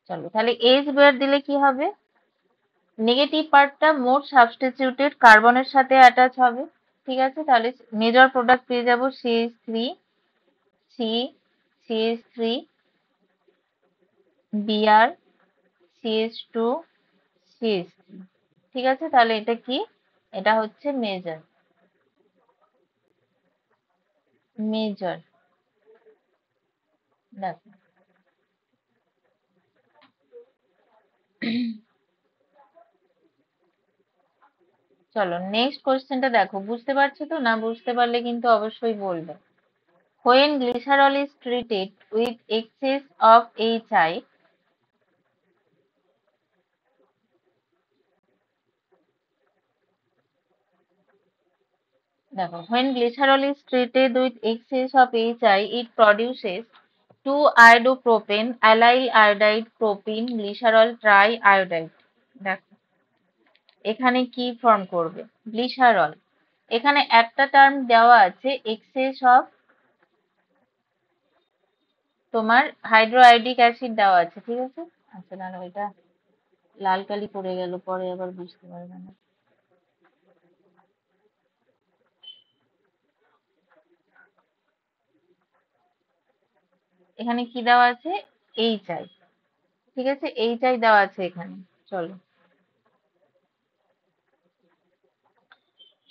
চলো তাহলে HBr দিলে কি হবে, নেগেটিভ পার্টটা মোট সাবস্টিটিউটেড কার্বনের সাথে অ্যাটাচ হবে। ঠিক আছে, তাহলে মেজর প্রোডাক্ট পেয়ে যাবো CH3 C CH3 Br CH2 CH3। ঠিক আছে, তাহলে এটা কি, এটা হচ্ছে মেজর। মেজর, দেখো চলো নেক্সট কোয়েশ্চেনটা দেখো, বুঝতে পারছো তো? না বুঝতে পারলে কিন্তু অবশ্যই বলবে। When glycerol is treated with excess of HI, দেখো when glycerol is treated with excess of HI, it produces 2-iodopropane, allyl iodide, propene, glycerol triiodide। দেখো এখানে কি ফর্ম করবে, গ্লিসারল। এখানে একটা টার্ম দেওয়া আছে এক্সেস অফ তোমার হাইড্রোআইডিক অ্যাসিড দেওয়া আছে। ঠিক আছে, আচ্ছা না ওইটা লাল কালি পড়ে গেল, পরে আবার বুঝতে পারবে না। এখানে কি দেওয়া আছে, HI। ঠিক আছে, HI দেওয়া আছে এখানে। চলো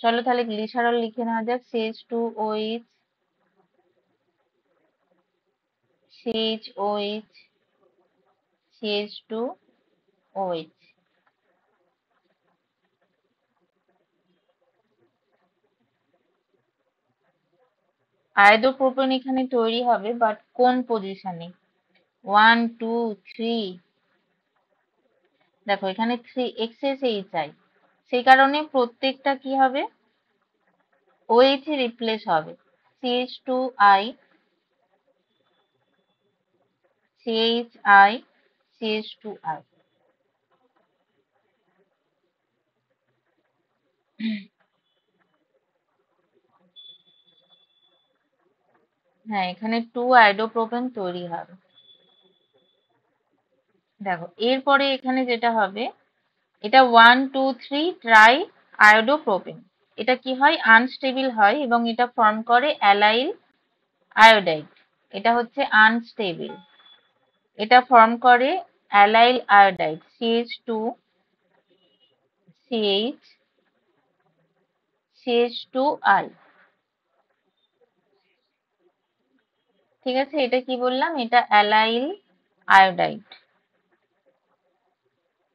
চলো তাহলে গ্লিসারল লিখে নেওয়া যাক, CH2OH CHOH CH2OH। আয়োডোপ্রোপেন এখানে তৈরি হবে, বাট কোন পজিশনে, 1 2 3। দেখো এখানে 3 এক্সেস HI, সেই কারণে প্রত্যেকটা কি হবে, OH এ রিপ্লেস হবে। CH2I CHI CH2I। হ্যাঁ, এখানে 2 আয়োডোপ্রোপেন তৈরি হবে। দেখো এরপরে এখানে যেটা হবে, এটা 1 2 3 ট্রাই আয়োডোপ্রোপেন। এটা কি হয়, আনস্টেবল হয় এবং এটা ফর্ম করে অ্যালাইল আয়োডাইড। এটা হচ্ছে আনস্টেবল, এটা ফর্ম করে allyl iodide CH2 CH CH2I। ঠিক আছে, এটা কি বললাম, এটা অ্যালাইল আয়োডাইড।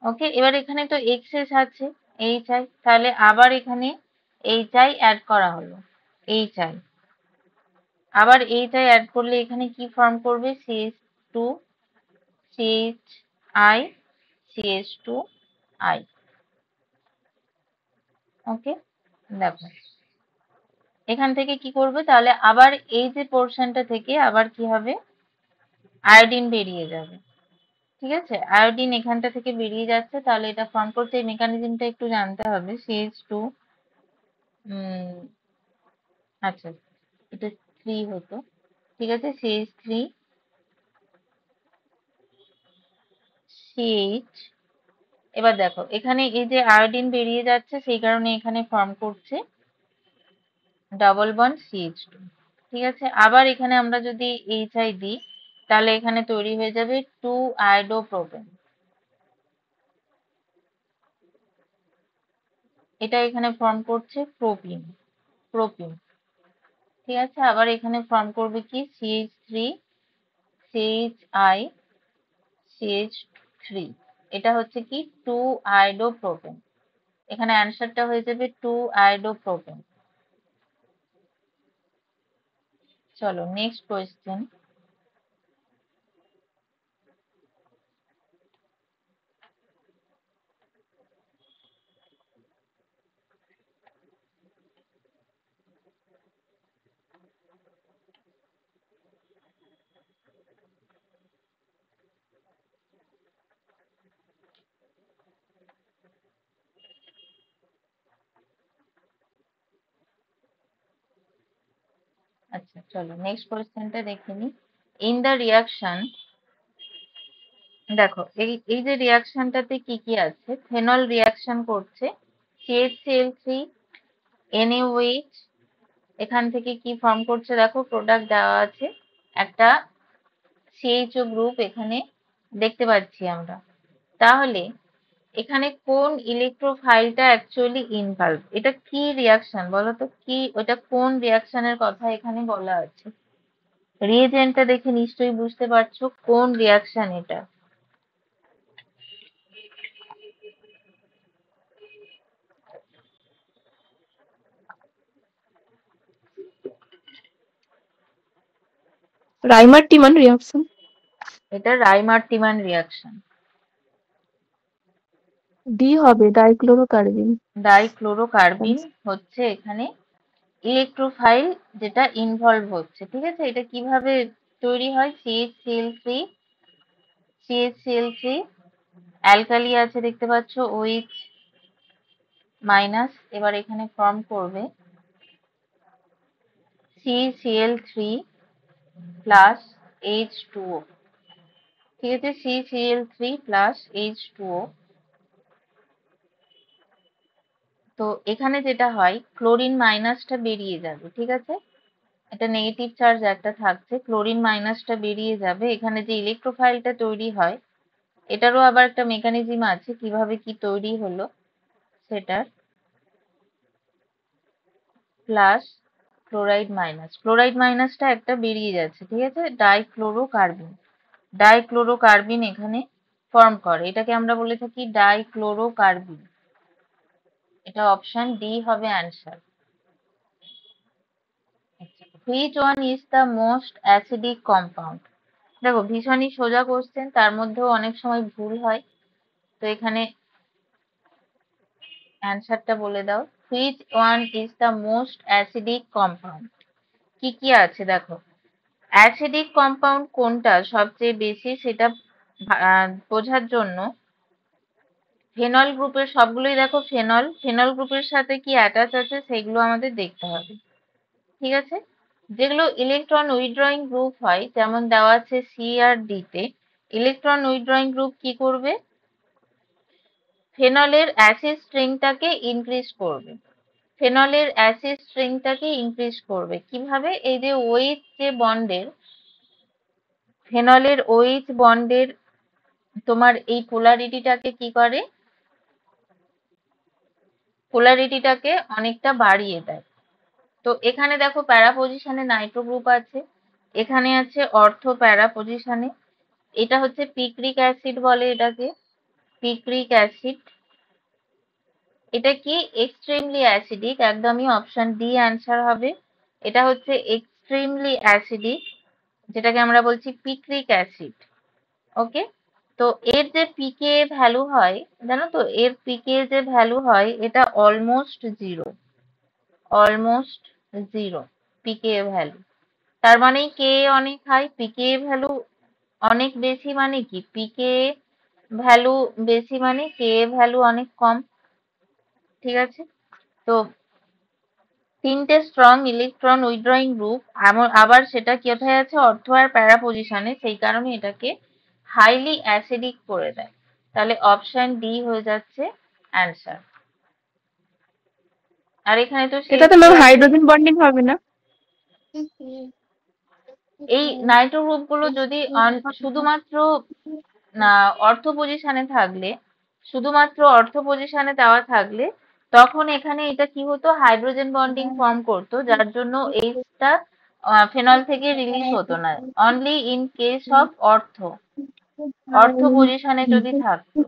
ওকে, এবার এখানে তো এক্সেস আছে HI, তাহলে আবার এখানে HI অ্যাড করা হলো, HI আবার HI অ্যাড করলে এখানে কি ফর্ম করবে, CH2 CHI CH2I। ওকে, দেখো এখান থেকে কি করবে, তাহলে আবার এই যে পোর্শনটা থেকে আবার কি হবে, আয়োডিন বেরিয়ে যাবে। ঠিক আছে, আয়োডিন এখানটা থেকে বেরিয়ে যাচ্ছে, তাহলে এটা ফর্ম করতে এই মেকানিজমটা একটু জানতে হবে। CH2 আচ্ছা, এটা 3 হতো, ঠিক আছে, CH3 CH। এবার দেখো এখানে এই যে আয়োডিন বেরিয়ে যাচ্ছে, সেই কারণে এখানে ফর্ম করছে ডাবল বন্ড CH2। ঠিক আছে, আবার এখানে আমরা যদি HI দিই, তাহলে এখানে তৈরি হয়ে যাবে 2 আয়োডোপ্রোপেন। এটা এখানে ফর্ম করছে প্রোপিন, প্রোপিন। ঠিক আছে, আবার এখানে ফর্ম করবে কি, CH3 CHI CH3। এটা হচ্ছে কি 2 আয়োডোপ্রোপেন। এখানে অ্যান্সারটা হয়ে যাবে 2 আয়োডোপ্রোপেন। চলো নেক্সট কোয়েশ্চেন। আচ্ছা চলো নেক্সট কোয়েশ্চেনটা দেখে নিই। ইন দ্য রিয়াকশন, দেখো এই এই যে রিয়াকশনটাতে কি কি আছে, ফেনল রিয়াকশন করছে CHCl3 NaOH। এখান থেকে কি ফর্ম করছে, দেখো প্রোডাক্ট দেওয়া আছে, একটা CHO গ্রুপ এখানে দেখতে পাচ্ছি আমরা। তাহলে এখানে কোন ইলেকট্রোফাইলটা অ্যাকচুয়ালি ইনভলভ, এটা কি রিয়াকশন বলো তো, কি ওটা কোন রিয়াকশনের কথা এখানে বলা আছে? রিএজেন্টটা দেখে নিশ্চয়ই বুঝতে পারছো কোন রিয়াকশন এটা। রাইমার-টিমান রিয়াকশন। এটা রাইমার-টিমান রিয়াকশন। ডি হবে, ডাইক্লোরোকার্বিন। ডাইক্লোরোকার্বিন হচ্ছে এখানে ইলেকট্রোফাইল যেটা ইনভলভ হচ্ছে। ঠিক আছে, এটা কিভাবে তৈরি হয়, CHCl3 CHCl3 অ্যালকালি আছে দেখতে পাচ্ছ OH মাইনাস, এবার এখানে ফর্ম করবে CCl3 প্লাস H2O। ঠিক আছে, CCl3 প্লাস H2O। তো এখানে যেটা হয়, ক্লোরিন মাইনাসটা বেরিয়ে যাবে। ঠিক আছে, এটা নেগেটিভ চার্জ একটা থাকছে, ক্লোরিন মাইনাসটা বেরিয়ে যাবে। এখানে যে ইলেকট্রোফাইলটা তৈরি হয়, এটারও আবার একটা মেকানিজম আছে কিভাবে কি তৈরি হলো সেটার। প্লাস ক্লোরাইড মাইনাস, ক্লোরাইড মাইনাসটা একটা বেরিয়ে যাচ্ছে। ঠিক আছে, ডাইক্লোরোকার্বিন, ডাইক্লোরোকার্বিন এখানে ফর্ম করে, এটাকে আমরা বলে থাকি ডাইক্লোরোকার্বিন। এটা অপশন ডি হবে answer. Which one is the most acidic compound? দেখো ভীষণই সোজা কোশ্চেন, তার মধ্যেও অনেক সময় ভুল হয়, তো এখানে অ্যান্সারটা বলে দাও। Which one is the most acidic compound? কি কি আছে দেখো, অ্যাসিডিক কম্পাউন্ড কোনটা সবচেয়ে বেশি সেটা বোঝার জন্য ফেনল গ্রুপের সবগুলোই দেখো ফেনল, ফেনল গ্রুপের সাথে কি অ্যাটাচ আছে সেগুলো আমাদের দেখতে হবে। ঠিক আছে, যেগুলো ইলেকট্রন উইথড্রয়িং গ্রুপ হয়, যেমন দেওয়া আছে সি আর ডি তে, ইলেকট্রন উইথড্রয়িং গ্রুপ কি করবে? ফেনলের অ্যাসিড স্ট্রিংটাকে ইনক্রিজ করবে। ফেনলের অ্যাসিড স্ট্রিংটাকে ইনক্রিজ করবে কিভাবে? এই যে ওএইচ যে বন্ডের, ফেনলের ওএইচ বন্ডের তোমার এই পোলারিটিটাকে কি করে? পোলারিটিটাকে অনেকটা বাড়িয়ে দেয়। তো এখানে দেখো প্যারা পজিশনে নাইট্রো গ্রুপ আছে, এখানে আছে অর্থো প্যারা পজিশনে। এটা হচ্ছে পিক্রিক অ্যাসিড বলে এটাকে, পিক্রিক অ্যাসিড। এটা কি? এক্সট্রিমলি অ্যাসিডিক, একদমই অপশন ডি অ্যান্সার হবে। এটা হচ্ছে এক্সট্রিমলি অ্যাসিডিক, যেটাকে আমরা বলছি পিক্রিক অ্যাসিড। ওকে, তো এর যে পিকে ভ্যালু হয়, জানো তো এর পিকে যে ভ্যালু হয় এটা অলমোস্ট জিরো, অলমোস্ট জিরো পিকে ভ্যালু। তার মানে কে অনেক হাই, পিকে ভ্যালু অনেক বেশি মানে কি? পিকে ভ্যালু বেশি মানে কে ভ্যালু অনেক কম। ঠিক আছে, তো তিনটে স্ট্রং ইলেকট্রন উইথড্রয়িং গ্রুপ, আবার সেটা কোথায় আছে? অর্থো আর প্যারা পজিশনে, সেই কারণে এটাকে হাইলি অ্যাসিডিক করে দেয়। তাহলে অপশন ডি হয়ে যাচ্ছে অ্যান্সার। আর এখানে তো সেই এটাতে কি ম্যাম আছে? হাইড্রোজেন বন্ডিং হবে না? এই নাইট্রো গ্রুপ গুলো যদি শুধুমাত্র অর্থ পজিশনে থাকলে, শুধুমাত্র অর্থ পজিশনে দেওয়া থাকলে, তখন এখানে এটা কি হতো? হাইড্রোজেন বন্ডিং ফর্ম করতো, যার জন্য এইচটা ফেনল থেকে রিলিজ হতো না। অনলি ইন কেস অফ অর্থ, অর্থ পজিশনে যদি থাকতো,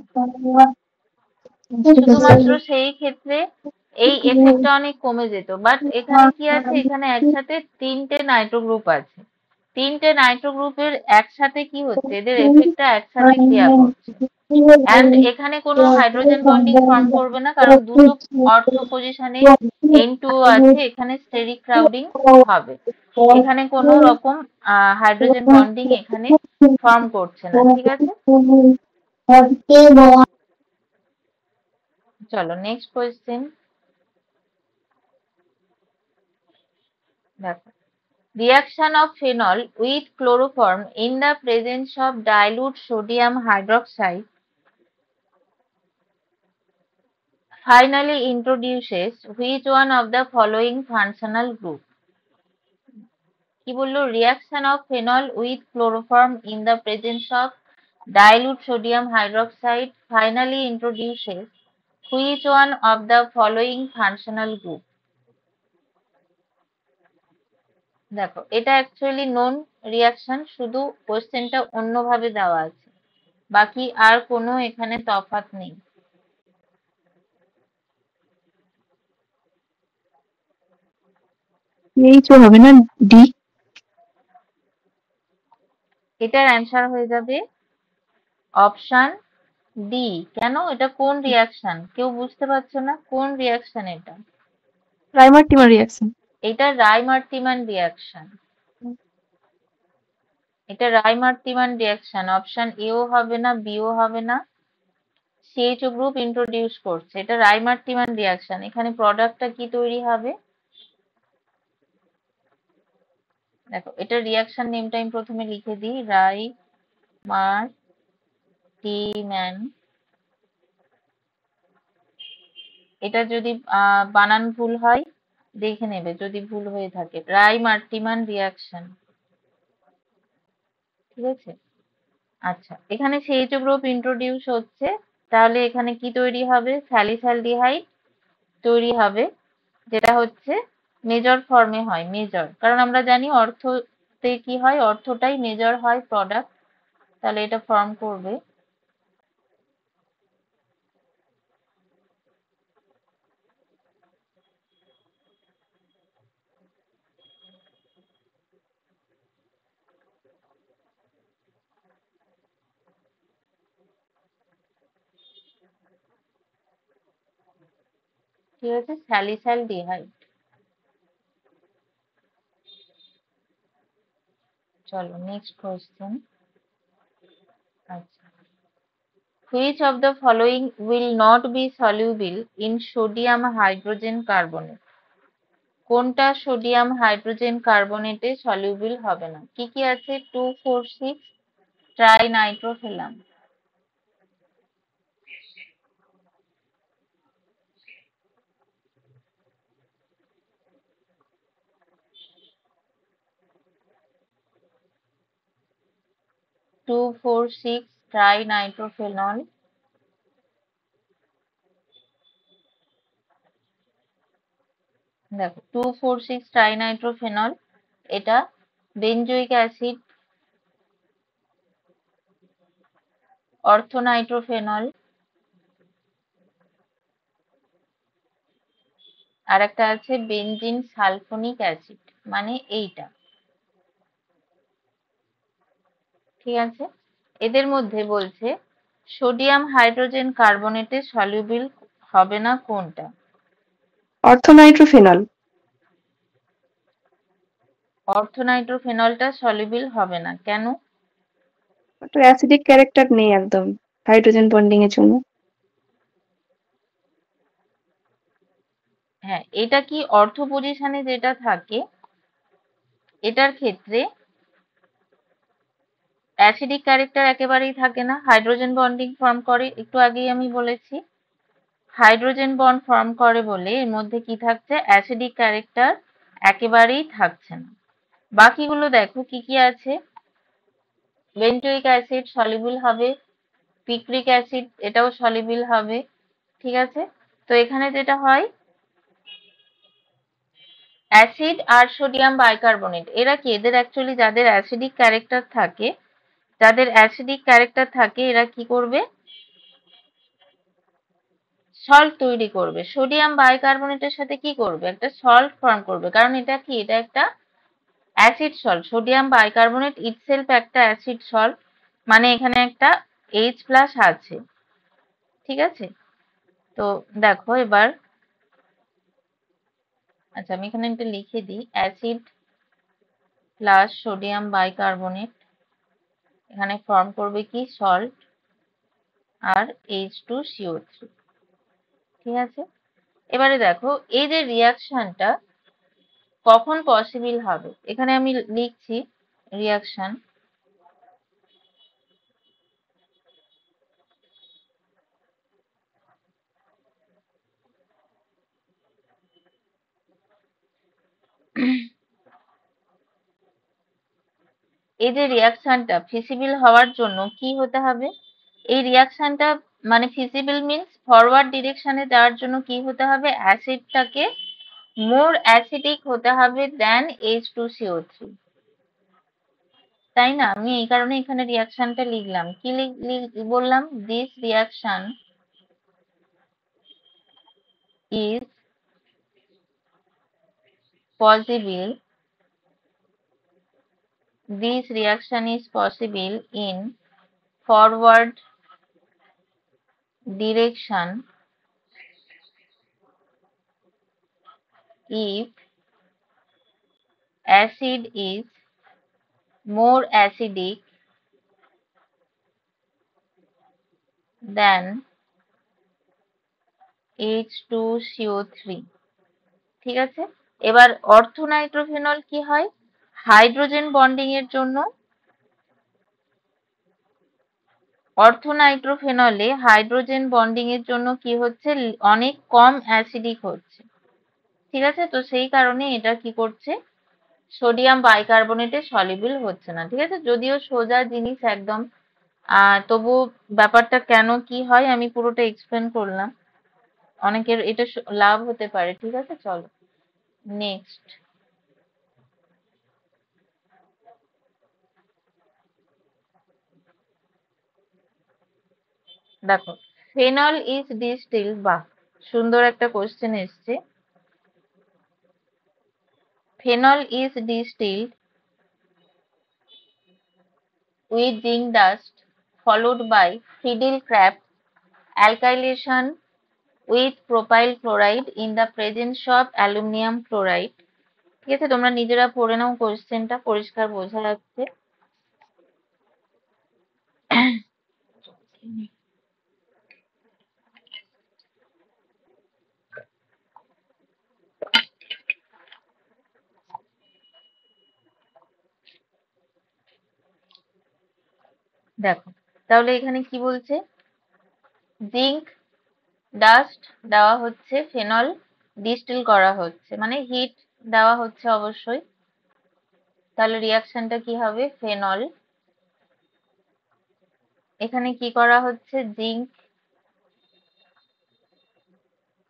শুধুমাত্র সেই ক্ষেত্রে এই এফেক্টটা অনেক কমে যেত। বাট এখানে কি আছে? এখানে একসাথে তিনটে নাইট্রো গ্রুপ আছে, তিনটে নাইট্রো গ্রুপের একসাথে কি হচ্ছে? এদের এফেক্টটা একসাথে ক্রিয়া করছে। অ্যান্ড এখানে কোনো হাইড্রোজেন বন্ডিং ফর্ম করবে না, কারণ দুটো অর্থ পজিশনে N2 আছে, এখানে স্টেরিক ক্রাউডিং হবে। এখানে কোনো রকম হাইড্রোজেন বন্ডিং এখানে ফর্ম করছে না। ঠিক আছে, চলো নেক্সট কোয়েশ্চেন দেখো। Reaction of phenol with chloroform in the presence of dilute sodium hydroxide finally introduces which one of the following functional group? কি বললো? Reaction of phenol with chloroform in the presence of dilute sodium hydroxide finally introduces which one of the following functional group? দেখো এটা actually known reaction, শুধু কোশ্চেনটা অন্যভাবে দেওয়া আছে, বাকি আর কোনো এখানে তফাৎ নেই। এইচ হবে না, ডি। এটার অ্যান্সার হয়ে যাবে অপশন ডি। কেন? এটা কোন রিয়াকশন? কেউ বুঝতে পারছো না কোন রিয়াকশন এটা? রাইমার-টিমার রিয়াকশন। এটা রাইমার্টিমান রিয়াকশন, এটা রাইমার্টিমান রিয়াকশন। অপশন এও হবে না, বিও হবে না। সিএইচও গ্রুপ ইন্ট্রোডিউস করছে, এটা রাইমার্টিমান রিয়াকশন। এখানে প্রোডাক্টটা কি তৈরি হবে? দেখো এটা রিয়াকশন নেমটা আমি প্রথমে লিখে দিই, রাইমার্টিমান। এটা যদি বানান ভুল হয় দেখে নেবে, যদি ভুল হয়ে থাকে। রাইমার্টিমান রিয়াকশন, ঠিক আছে। আচ্ছা, এখানে সিএইচও গ্রুপ ইন্ট্রোডিউস হচ্ছে, তাহলে এখানে কি তৈরি হবে? স্যালিসালডিহাইড তৈরি হবে, যেটা হচ্ছে মেজর ফর্মে হয়, মেজর। কারণ আমরা জানি অর্থতে কি হয়? অর্থটাই মেজর হয় প্রোডাক্ট, তাহলে এটা ফর্ম করবে। ঠিক আছে, স্যালিসালডিহাইড। চলো নেক্সট কোয়েশ্চেন। আচ্ছা, which of the following will not be soluble in sodium hydrogen carbonate? কোনটা সোডিয়াম হাইড্রোজেন কার্বনেটে সলিউবল হবে না? কি কি আছে? 2,4,6 ট্রাইনাইট্রোফেনল, 2,4,6 ট্রাইনাইট্রোফেনল, দেখো 2,4,6 ট্রাইনাইট্রোফেনল, এটা বেনজোইক অ্যাসিড, অর্থোনাইট্রোফেনল, আর একটা আছে বেনজিন সালফোনিক অ্যাসিড, মানে এইটা। ঠিক আছে, এদের মধ্যে বলছে সোডিয়াম হাইড্রোজেন কার্বনেটে সলিউবল হবে না কোনটা? অর্থোনাইট্রোফেনল। অর্থোনাইট্রোফেনলটা সলিউবল হবে না, কেন? ওটার অ্যাসিডিক ক্যারেক্টার নেই একদম হাইড্রোজেন বন্ডিং এর জন্য। হ্যাঁ, এটা কি অর্থ পজিশনে যেটা থাকে এটার ক্ষেত্রে অ্যাসিডিক ক্যারেক্টার একেবারেই থাকে না, হাইড্রোজেন বন্ডিং ফর্ম করে, একটু আগেই আমি বলেছি হাইড্রোজেন বন্ড ফর্ম করে বলে এর মধ্যে কি থাকছে, অ্যাসিডিক ক্যারেক্টার একেবারেই থাকছে না। বাকিগুলো দেখো কি কি আছে, বেন্টোইক অ্যাসিড সলিউবল হবে, পিক্রিক অ্যাসিড এটাও সলিউবল হবে। ঠিক আছে, তো এখানে যেটা হয় অ্যাসিড আর সোডিয়াম বাইকার্বনেট, এরা কি, এদের অ্যাকচুয়ালি যাদের অ্যাসিডিক ক্যারেক্টার থাকে, এরা কি করবে, সল্ট তৈরি করবে, সোডিয়াম বাইকার্বনেটের সাথে কি করবে, একটা সল্ট ফর্ম করবে, কারণ এটা কি, এটা একটা acid salt, sodium bicarbonate itself একটা অ্যাসিড সল্ট, মানে এখানে একটা H+ আছে। ঠিক আছে, তো দেখো এবার, আচ্ছা আমি এখানে একটা লিখে দিই, অ্যাসিড প্লাস সোডিয়াম বাইকার্বনেট এখানে ফর্ম করবে কি, সল্ট আর H2CO3। ঠিক আছে, এবারে দেখো এই যে রিয়াকশনটা কখন পসিবল হবে, এখানে আমি লিখছি রিয়াকশন, এই যে রিয়াকশনটা ফিজিবল হওয়ার জন্য কি হতে হবে, এই রিয়াকশনটা মানে ফিজিবল মিন্স ফরওয়ার্ড ডিরেকশনে যাওয়ার জন্য কি হতে হবে, অ্যাসিডটাকে মোর অ্যাসিডিক হতে হবে দেন H2CO3, তাই না? আমি এই কারণে এখানে রিয়াকশনটা লিখলাম, কি বললাম, this reaction is possible, this reaction is possible in forward direction if acid is more acidic than H2CO3। ঠিক আছে, এবার অর্থোনাইট্রোফেনল কি হয়, হাইড্রোজেন বন্ডিং এর জন্য, অর্থোনাইট্রোফেনলে হাইড্রোজেন বন্ডিং এর জন্য কি হচ্ছে, অনেক কম অ্যাসিডিক হচ্ছে। ঠিক আছে, তো সেই কারণে এটা কি করছে, সোডিয়াম বাইকার্বনেটে সলিউবল হচ্ছে না। ঠিক আছে, যদিও সোজা জিনিস একদম, তবু ব্যাপারটা কেন কি হয় আমি পুরোটা এক্সপ্লেন করলাম, অনেকের এটা লাভ হতে পারে। ঠিক আছে, চলো নেক্সট। দেখো ফেনল ইজ ডিস্টিল, বাহ সুন্দর একটা কোশ্চেন এসছে, phenol is distilled with zinc dust followed by Friedel-Crafts alkylation with propyl chloride in the presence of aluminum chloride। ঠিক আছে, তোমরা নিজেরা পড়ে নাও, কোশ্চেনটা পরিষ্কার বোঝা যাচ্ছে। দেখো তাহলে এখানে কি বলছে, জিঙ্ক ডাস্ট দেওয়া হচ্ছে, ফেনল ডিস্টিল করা হচ্ছে, মানে হিট দেওয়া হচ্ছে অবশ্যই। তাহলে রিয়াকশনটা কি হবে, ফেনল, এখানে কি করা হচ্ছে, জিঙ্ক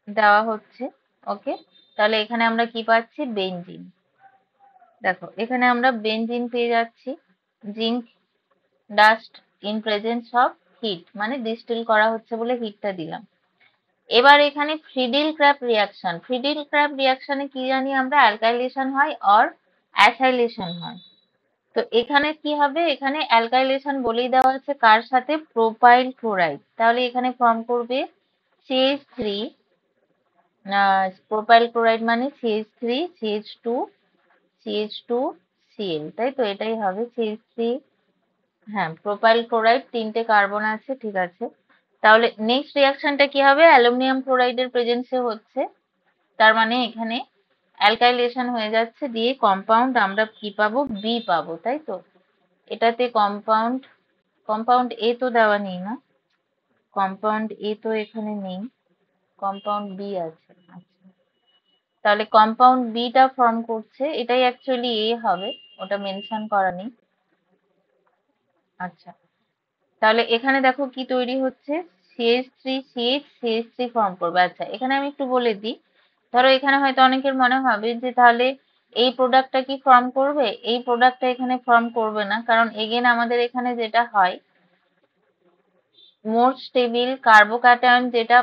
দেওয়া হচ্ছে। ওকে, তাহলে এখানে আমরা কি পাচ্ছি, বেনজিন। দেখো এখানে আমরা বেনজিন পেয়ে যাচ্ছি, zinc dust in presence of heat, মানে ডিস্টিল করা হচ্ছে বলে হিটটা দিলাম। এবার এখানে ফ্রিডিল ক্র্যাপ রিয়াকশন, ফ্রিডিল ক্র্যাপ রিয়াকশনে কি জানি আমরা, অ্যালকাইলেশন হয় অর অ্যাসাইলেশন হয়। তো এখানে কি হবে, এখানে অ্যালকাইলেশন বলেই দেওয়া আছে, কার সাথে, প্রোপাইল ক্লোরাইড। তাহলে এখানে ফর্ম করবে CH3, প্রোপাইল ক্লোরাইড মানে CH3 CH2 CH2 Cl, তাই তো, এটাই হবে CH3। হ্যাঁ, প্রোপাইল ক্লোরাইড, তিনটে কার্বন আছে, ঠিক আছে। তাহলে নেক্সট রিয়াকশনটা কি হবে, অ্যালুমিনিয়াম ক্লোরাইডের প্রেজেন্সে হচ্ছে, তার মানে এখানে অ্যালকাইলেশন হয়ে যাচ্ছে, দিয়ে কম্পাউন্ড আমরা কি পাবো, বি পাবো, তাই তো। এটাতে কম্পাউন্ড, কম্পাউন্ড এ তো দেওয়া নেই না, কম্পাউন্ড এ তো এখানে নেই, কম্পাউন্ড বি আছে। আচ্ছা, তাহলে কম্পাউন্ড বিটা ফর্ম করছে, এটাই অ্যাকচুয়ালি এ হবে, ওটা মেনশন করা নেই। আচ্ছা, তাহলে এখানে দেখো কি তৈরি হচ্ছে, CH3 ফর্ম করবে। আচ্ছা, এখানে আমি একটু বলে দিই, ধরো এখানে হয়তো অনেকের মনে হবে যে তাহলে এই প্রোডাক্টটা কি ফর্ম করবে, এই প্রোডাক্টটা এখানে ফর্ম করবে না, কারণ এগেন আমাদের এখানে যেটা হয়, মোর স্টেবিল কার্বোক্যাটায়ন যেটা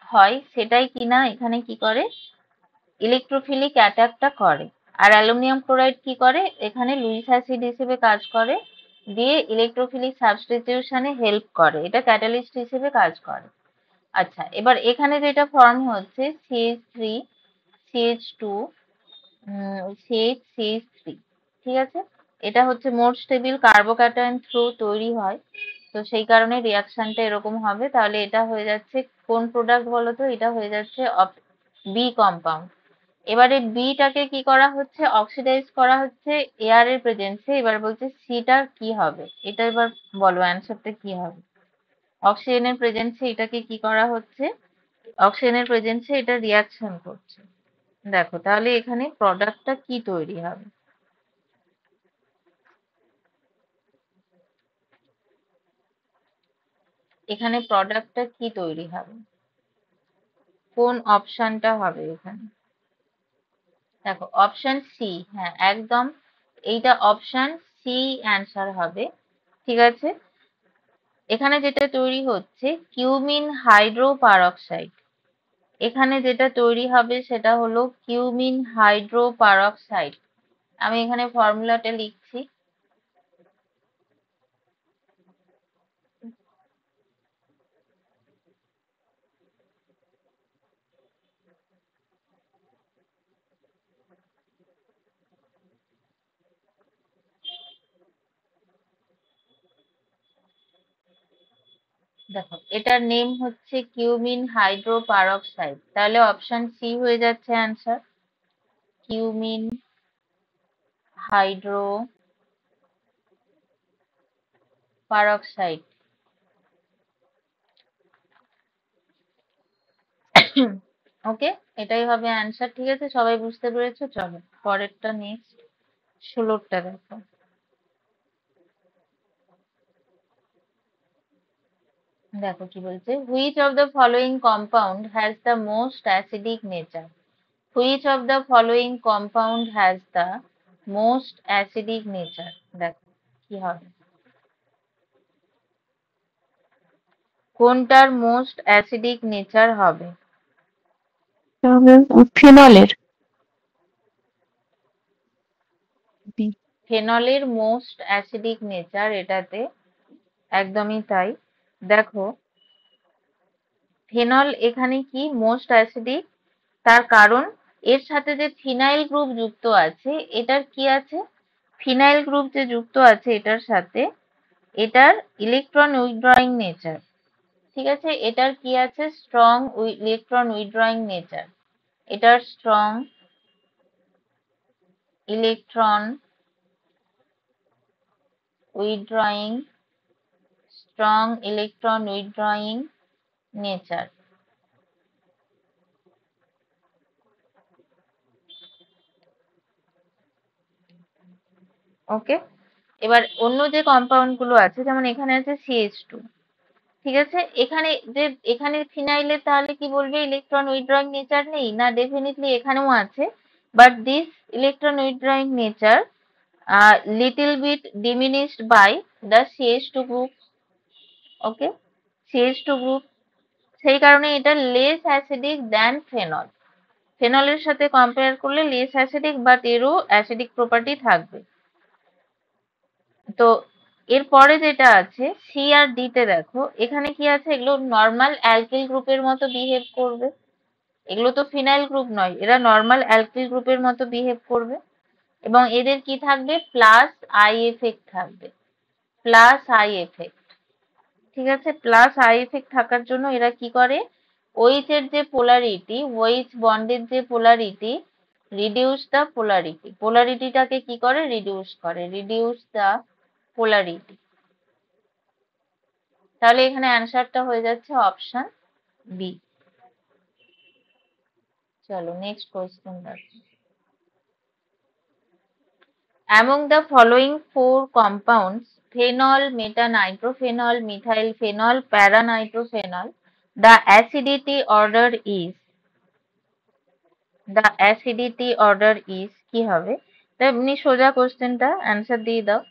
হয় সেটাই কিনা এখানে কি করে, ইলেকট্রোফিলিক অ্যাটাকটা করে। আর অ্যালুমিনিয়াম ক্লোরাইড কি করে, এখানে লুইস অ্যাসিড হিসেবে কাজ করে, দিয়ে ইলেকট্রোফিলিক সাবস্টিটিউশনে হেল্প করে, এটা ক্যাটালিস্ট হিসেবে কাজ করে। আচ্ছা, এবার এখানে যেটা ফর্ম হচ্ছে CH3 CH2 CH3, ঠিক আছে। এটা হচ্ছে মোর স্টেবিল কার্বোক্যাটায়ন থ্রু তৈরি হয়, তো সেই কারণে রিয়াকশনটা এরকম হবে। তাহলে এটা হয়ে যাচ্ছে কোন প্রোডাক্ট বলো তো, এটা হয়ে যাচ্ছে বি কম্পাউন্ড। এবারে বিটাকে কি করা হচ্ছে, অক্সিডাইজ করা হচ্ছে এয়ার এর প্রেজেন্সে। এবার বলছে সিটা কি হবে, এটা এবার বলো অ্যান্সারটা কি হবে। অক্সিজেনের প্রেজেন্সে এটাকে কি করা হচ্ছে, অক্সিজেনের প্রেজেন্সে এটা রিয়াকশন করছে। দেখো তাহলে এখানে প্রোডাক্টটা কি তৈরি হবে, এখানে প্রোডাক্টটা কি তৈরি হবে, কোন অপশনটা হবে এখানে। দেখো অপশন সি, হ্যাঁ একদম, এইটা অপশন সি অ্যান্সার হবে, ঠিক আছে। এখানে যেটা তৈরি হচ্ছে কিউমিন হাইড্রোপারঅক্সাইড, এখানে যেটা তৈরি হবে সেটা হলো কিউমিন হাইড্রোপারঅক্সাইড। আমি এখানে ফর্মুলাটা লিখছি। দেখো এটার নেম হচ্ছে কিউমিন হাইড্রোপারঅক্সাইড, তাহলে অপশন সি হয়ে যাচ্ছে অ্যান্সার, কিউমিন হাইড্রোপারঅক্সাইড। ওকে, এটাই হবে অ্যান্সার, ঠিক আছে, সবাই বুঝতে পেরেছো। চলো পরেরটা, নেক্সট 16টা দেখো। দেখো কি বলছে, which of the following compound has the most acidic nature, which of the following compound has the most acidic nature. দেখো কি হবে, কোনটার মোস্ট অ্যাসিডিক নেচার হবে, তাহলে ফিনলের, বি। ফেনলের মোস্ট অ্যাসিডিক নেচার এটাতে, একদমই তাই। দেখো ফেনল এখানে কি মোস্ট অ্যাসিডিক, তার কারণ এর সাথে যে ফিনাইল গ্রুপ যুক্ত আছে, এটার কি আছে, ফিনাইল গ্রুপ যে যুক্ত আছে এটার সাথে, এটার ইলেকট্রন উইথড্রয়িং নেচার, ঠিক আছে, এটার কি আছে, স্ট্রং ইলেকট্রন উইথড্রয়িং নেচার, এটার strong electron withdrawing strong electron withdrawing nature. ওকে, এবার অন্য যে কম্পাউন্ড গুলো আছে, যেমন এখানে আছে CH2, ঠিক আছে, এখানে ফিনাইলে তাহলে কি বলবে, ইলেকট্রন উইথড্রয়িং নেচার নেই না? ডেফিনেটলি এখানেও আছে, but this electron withdrawing nature little bit diminished by the CH2 group. Okay, CH2 group, সেই কারণে এটা লেস অ্যাসিডিক দ্যান ফেনল। ফেনলের সাথে কম্পেয়ার করলে লেস অ্যাসিডিক, বাট এরও অ্যাসিডিক প্রপার্টি থাকবে। তো এরপরে যেটা আছে সি আর ডি তে দেখো, এখানে কি আছে, এগুলো নর্মাল অ্যালকিল গ্রুপের মতো বিহেভ করবে। এগুলো তো ফিনাইল গ্রুপ নয়, এরা নর্মাল অ্যালকিল গ্রুপের মতো বিহেভ করবে, এবং এদের কি থাকবে, প্লাস আই এফেক্ট থাকবে, প্লাস আই এফেক্ট। ঠিক আছে, প্লাস আই এফেক্ট থাকার জন্য এরা কি করে, OH এর যে পোলারিটি, OH বন্ডের যে পোলারিটি, রিডিউস দ্য পোলারিটি, পোলারিটিটাকে কি করে, রিডিউস করে, রিডিউস দ্য পোলারিটি। তাহলে এখানে অ্যান্সারটা হয়ে যাচ্ছে অপশন বি। চলো নেক্সট কোয়েশ্চেন দেখো। Among the following four compounds, phenol, metanitrophenol, methylphenol, paranitrophenol, the acidity order is, the acidity order is কি হবে? তো এমনি সোজা কোশ্চেনটা অ্যান্সার দিয়ে দাও।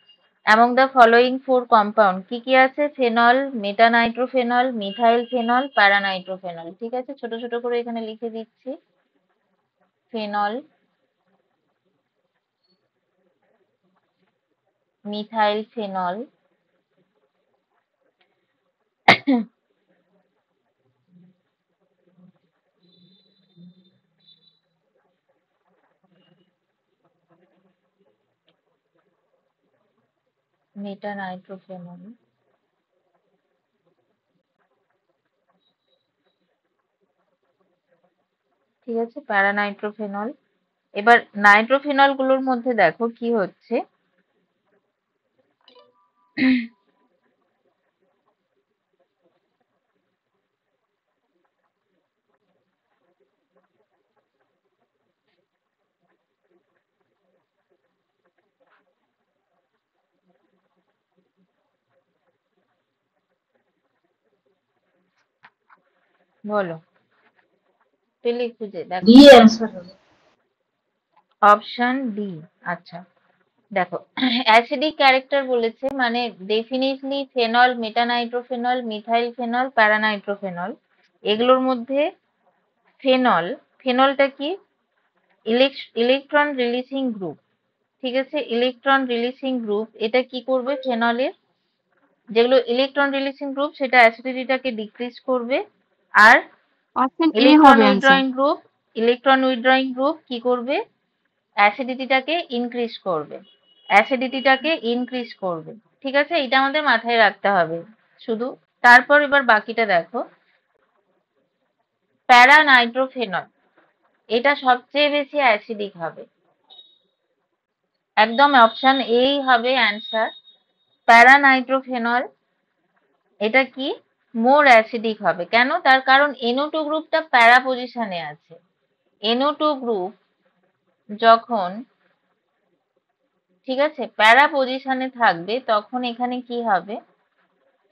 Among the following four compound কি কি আছে, ফেনল, মেটানাইট্রোফেনল, মিথাইলফেনল, প্যারানাইট্রোফেনল। ঠিক আছে, ছোট ছোট করে এখানে লিখে দিচ্ছি, ফেনল, মিথাইলফেনল, মেটানাইট্রোফেনল, ঠিক আছে, প্যারানাইট্রোফেনল। এবার নাইট্রোফেনল গুলোর মধ্যে দেখো কি হচ্ছে, বলো, পেলে খুঁজে দেখো। ডি অ্যান্সার হবে। Option D. আচ্ছা, দেখো অ্যাসিডিক ক্যারেক্টার বলেছে, মানে ডেফিনেটলি ফেনল, মেটানাইট্রোফেনল, মিথাইলফেনল, প্যারানাইট্রোফেনল, এগুলোর মধ্যে ফেনল, ফেনলটা কি, ইলেকট্রন রিলিজিং গ্রুপ। ঠিক আছে, ইলেকট্রন রিলিজিং গ্রুপ, এটা কি করবে, ফেনলের যেগুলো ইলেকট্রন রিলিজিং গ্রুপ সেটা অ্যাসিডিটিটাকে ডিক্রিজ করবে, আর অপশন এ ইলেকট্রন হবে answer. Withdrawing group, electron withdrawing group কি করবে, অ্যাসিডিটিটাকে ইনক্রিজ করবে, অ্যাসিডিটিটাকে ইনক্রিজ করবে। ঠিক আছে, এটা আমাদের মাথায় রাখতে হবে শুধু। তারপর এবার বাকিটা দেখো, প্যারানাইট্রোফেনল, এটা সবচেয়ে বেশি অ্যাসিডিক হবে, একদম অপশন এই হবে অ্যান্সার, প্যারানাইট্রোফেনল, এটা কি মোর অ্যাসিডিক হবে। কেন? তার কারণ NO2 গ্রুপটা প্যারা পজিশনে আছে। NO2 গ্রুপ যখন, ঠিক আছে, প্যারা পজিশনে থাকবে তখন এখানে কি হবে,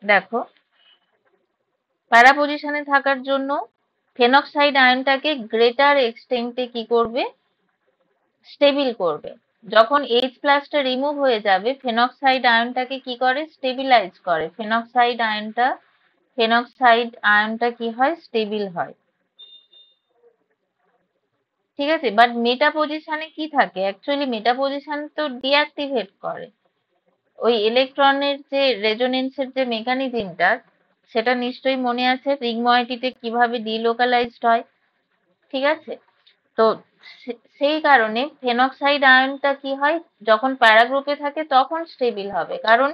দেখো প্যারা পজিশনে থাকার জন্য ফেনক্সাইড আয়নটাকে গ্রেটার এক্সটেন্টে কি করবে, স্টেবিল করবে। যখন H প্লাসটা রিমুভ হয়ে যাবে, ফেনক্সাইড আয়নটাকে কি করে, স্টেবিলাইজ করে, ফেনক্সাইড আয়নটা কি হয়, স্টেবিল হয়। ঠিক আছে, বাট মেটা পজিশনে কি থাকে, অ্যাকচুয়ালি মেটা পজিশন তো ডিঅ্যাক্টিভেট করে। ওই ইলেকট্রনের যে রেজোনেন্সের যে মেকানিজমটা, সেটা নিশ্চয়ই মনে আছে, রিং ময়েটিতে কিভাবে ডিলোকালাইজড হয়। ঠিক আছে, তো সেই কারণে ফেনক্সাইড আয়নটা কি হয়, যখন প্যারা গ্রুপে থাকে তখন স্টেবিল হবে, কারণ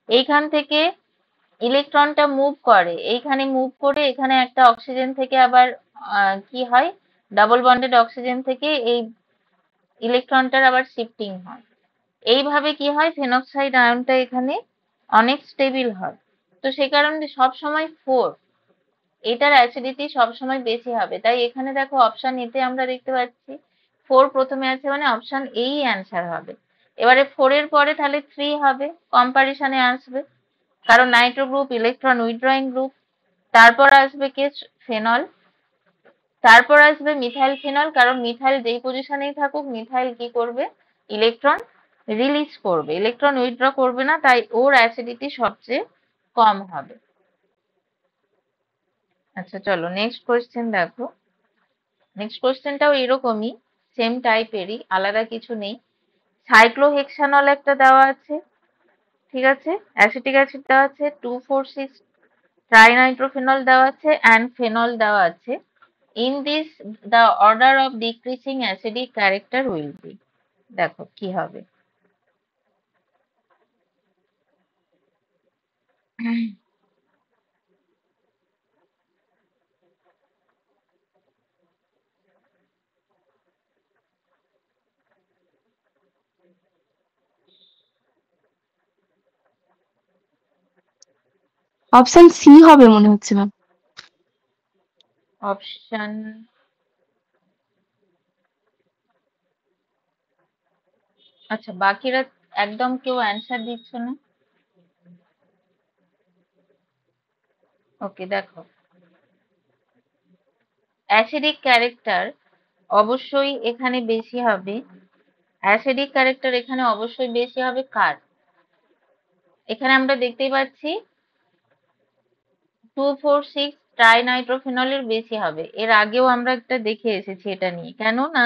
এইখান থেকে ইলেকট্রনটা মুভ করে, এইখানে মুভ করে এখানে একটা অক্সিজেন থেকে আবার কি হয়, ডাবল বন্ডেড অক্সিজেন থেকে এই ইলেকট্রনটার আবার শিফটিং হয়। এইভাবে কি হয়, ফেনক্সাইড আয়নটা এখানে অনেক স্টেবিল হয়। তো সেই কারণে সব সময় 4, এটার অ্যাসিডিটি সবসময় বেশি হবে। তাই এখানে দেখো অপশন এতে আমরা দেখতে পাচ্ছি 4 প্রথমে আছে, মানে অপশন এই অ্যান্সার হবে। এবারে 4 এর পরে তাহলে 3 হবে, কম্পারিশনে আসবে, কারণ Nitro group electron withdrawing group. তারপর আসবে কে? ফেনল। তারপর আসবে মিথাইল ফেনল, কারণ মিথাইল যেই পজিশনেই থাকুক মিথাইল কি করবে? ইলেকট্রন রিলিজ করবে, ইলেকট্রন উইথড্র করবে না, তাই ওর অ্যাসিডিটি সবচেয়ে কম হবে। আচ্ছা চলো নেক্সট কোয়েশ্চেন দেখো। নেক্সট কোয়েশ্চেনটাও এরকমই, সেম টাইপেরই, আলাদা কিছু নেই। সাইক্লোহেক্সানল একটা দেওয়া আছে, ঠিক আছে, অ্যাসিটিক অ্যাসিড দেওয়া আছে, 2,4,6 ট্রাইনাইট্রোফেনল দেওয়া আছে, অ্যান্ড ফেনল দেওয়া আছে। In this the order of decreasing acidic character will be. দেখো কি হবে। অপশন সি হবে মনে হচ্ছে ম্যাম। অপশন, আচ্ছা বাকিরা একদম কেউ অ্যান্সার দিচ্ছ না। ওকে দেখো, অ্যাসিডিক ক্যারেক্টার অবশ্যই এখানে বেশি হবে। অ্যাসিডিক ক্যারেক্টার এখানে অবশ্যই বেশি হবে কার? এখানে আমরা দেখতেই পাচ্ছি 2,4,6 ট্রাইনাইট্রোফেনলের বেশি হবে। এর আগেও আমরা একটা দেখে এসেছি এটা নিয়ে। কেননা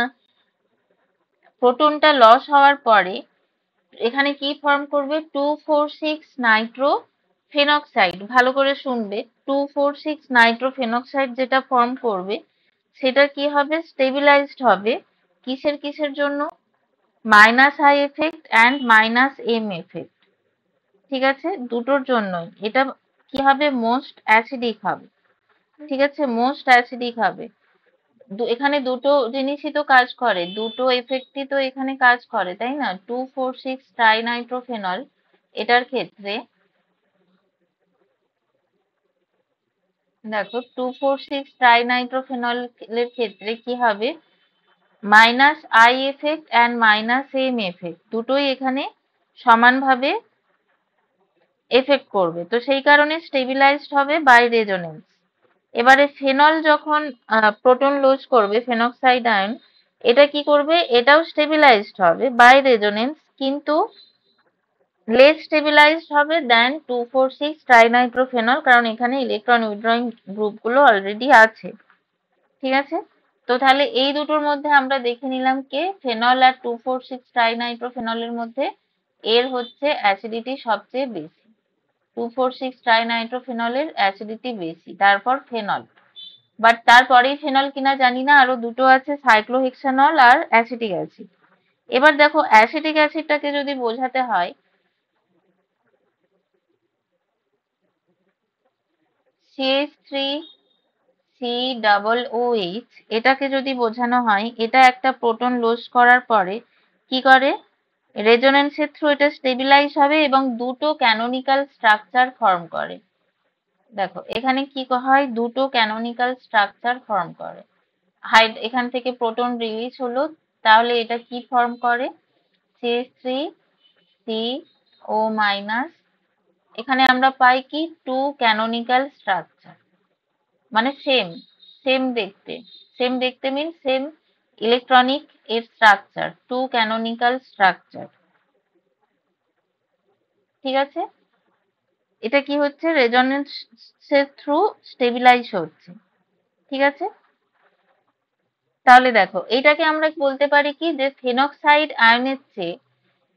প্রোটনটা লস হওয়ার পরে এখানে কি ফর্ম করবে? 2,4,6 নাইট্রোফেনক্সাইড। ভালো করে শুনবে, 2,4,6 নাইট্রোফেনক্সাইড যেটা ফর্ম করবে সেটা কি হবে? স্টেবিলাইজড হবে। কিসের কিসের জন্য? Minus I effect and minus M effect. ঠিক আছে, দুটোর জন্যই এটা কি হবে? মোস্ট অ্যাসিডিক হবে। ঠিক আছে, মোস্ট অ্যাসিডিক হবে। এখানে দুটো জিনিসই তো কাজ করে, দুটো এফেক্টই তো এখানে কাজ করে, তাই না? 2,4,6 ট্রাইনাইট্রোফেনল এটার ক্ষেত্রে দেখো 2,4,6 ট্রাইনাইট্রোফেনল এর ক্ষেত্রে কি হবে? Minus I effect and minus M effect দুটোই এখানে সমানভাবে এফেক্ট করবে। তো সেই কারণে স্টেবিলাইজড হবে বাই রেজোনেন্স। এবারে ফেনল যখন প্রোটন লুজ করবে, ফেনক্সাইড আয়ন, এটা কি করবে? এটাও স্টেবিলাইজড হবে বাই রেজোনেন্স, কিন্তু লেস স্টেবিলাইজড হবে দেন 2,4,6 ট্রাইনাইট্রোফেনল, কারণ এখানে ইলেকট্রন উইথড্রয়িং গ্রুপগুলো অলরেডি আছে। ঠিক আছে, তো তাহলে এই দুটোর মধ্যে আমরা দেখে নিলাম কে? ফেনল আর 2,4,6 ট্রাইনাইট্রোফেনলের মধ্যে এর হচ্ছে অ্যাসিডিটি সবচেয়ে বেশি। 2,4,6 ট্রাইনাইট্রোফেনলের অ্যাসিডিটি বেশি, তারপর ফেনল। বাট তারপরেই ফেনল কিনা জানি না, আরো দুটো আছে, সাইক্লোহেক্সানল আর অ্যাসিটিক অ্যাসিড। এবার দেখো অ্যাসিটিক অ্যাসিডটাকে যদি বোঝাতে হয়, CH3COOH, এটাকে যদি বোঝানো হয়, এটা একটা প্রোটন লুজ করার পরে কি করে? রেজোনেন্সের থ্রু এটা স্টেবিলাইজ হবে এবং দুটো ক্যানোনিক্যাল স্ট্রাকচার ফর্ম করে। দেখো এখানে কি হয়? দুটো ক্যানোনিক্যাল স্ট্রাকচার ফর্ম করে। এখান থেকে প্রোটন রিলিজ হলো, তাহলে এটা কি ফর্ম করে? CH3CO-, এখানে আমরা পাই কি? টু ক্যানোনিক্যাল স্ট্রাকচার, মানে সেম, সেম দেখতে মিন সেম ইলেকট্রনিক এর স্ট্রাকচার, টু ক্যানোনিক্যাল স্ট্রাকচার। ঠিক আছে, এটা কি হচ্ছে? রেজোনেন্সের থ্রু স্টেবিলাইজ হচ্ছে। ঠিক আছে, তাহলে দেখো এটাকে আমরা বলতে পারি কি? যে ফেনক্সাইড আয়নের চেয়ে,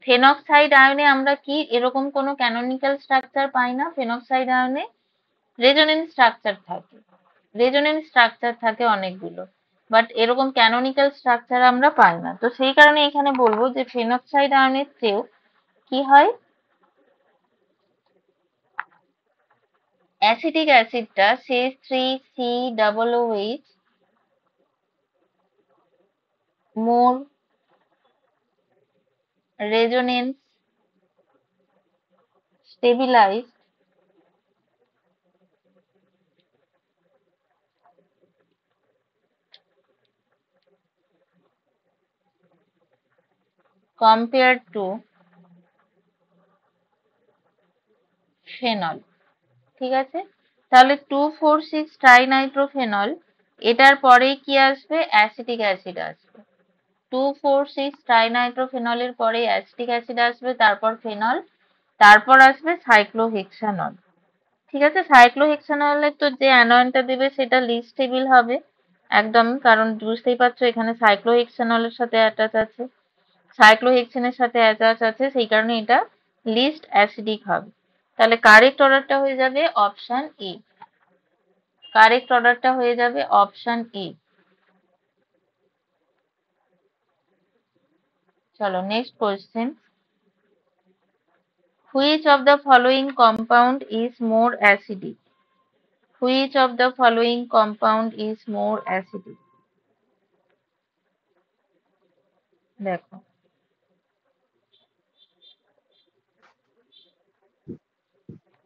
ফেনক্সাইড আয়নে আমরা কি এরকম কোনো ক্যানোনিক্যাল স্ট্রাকচার পাই না। ফেনক্সাইড আয়নে রেজোনেন্স স্ট্রাকচার থাকে, রেজোনেন্স স্ট্রাকচার থাকে অনেকগুলো, বাট এরকম ক্যানোনিক্যাল স্ট্রাকচার আমরা পাই না। তো সেই কারণে এখানে বলবো যে ফেনক্সাইড আয়নের চেয়েও কি হয়? অ্যাসিটিক অ্যাসিডটা CH3COOH more resonance stabilized compared to phenol। ঠিক আছে, তাহলে 2,4,6 ট্রাইনাইট্রোফেনল, এটার পরেই কি আসবে? অ্যাসিটিক অ্যাসিড আসবে। 2,4,6 ট্রাইনাইট্রোফেনলের পরে অ্যাসিটিক অ্যাসিড আসবে, তারপর ফেনল, তারপর আসবে সাইক্লোহেক্সানল। ঠিক আছে, সাইক্লোহেক্সানলের তো যে অ্যানয়নটা দেবে সেটা লিস্টেবল হবে একদম, কারণ বুঝতেই পারছো এখানে সাইক্লোহেক্সানলের সাথে অ্যাটাচ আছে, সাইক্লোহেক্সেনের সাথে অ্যাটাচ আছে, সেই কারণে এটা লিস্ট অ্যাসিডিক হবে। তাহলে কারেক্ট অর্ডারটা হয়ে যাবে অপশন এ। কারেক্ট অর্ডারটা হয়ে যাবে অপশন এ। চলো next question. Which of the following compound is more acidic? Which of the following compound is more acidic? দেখো,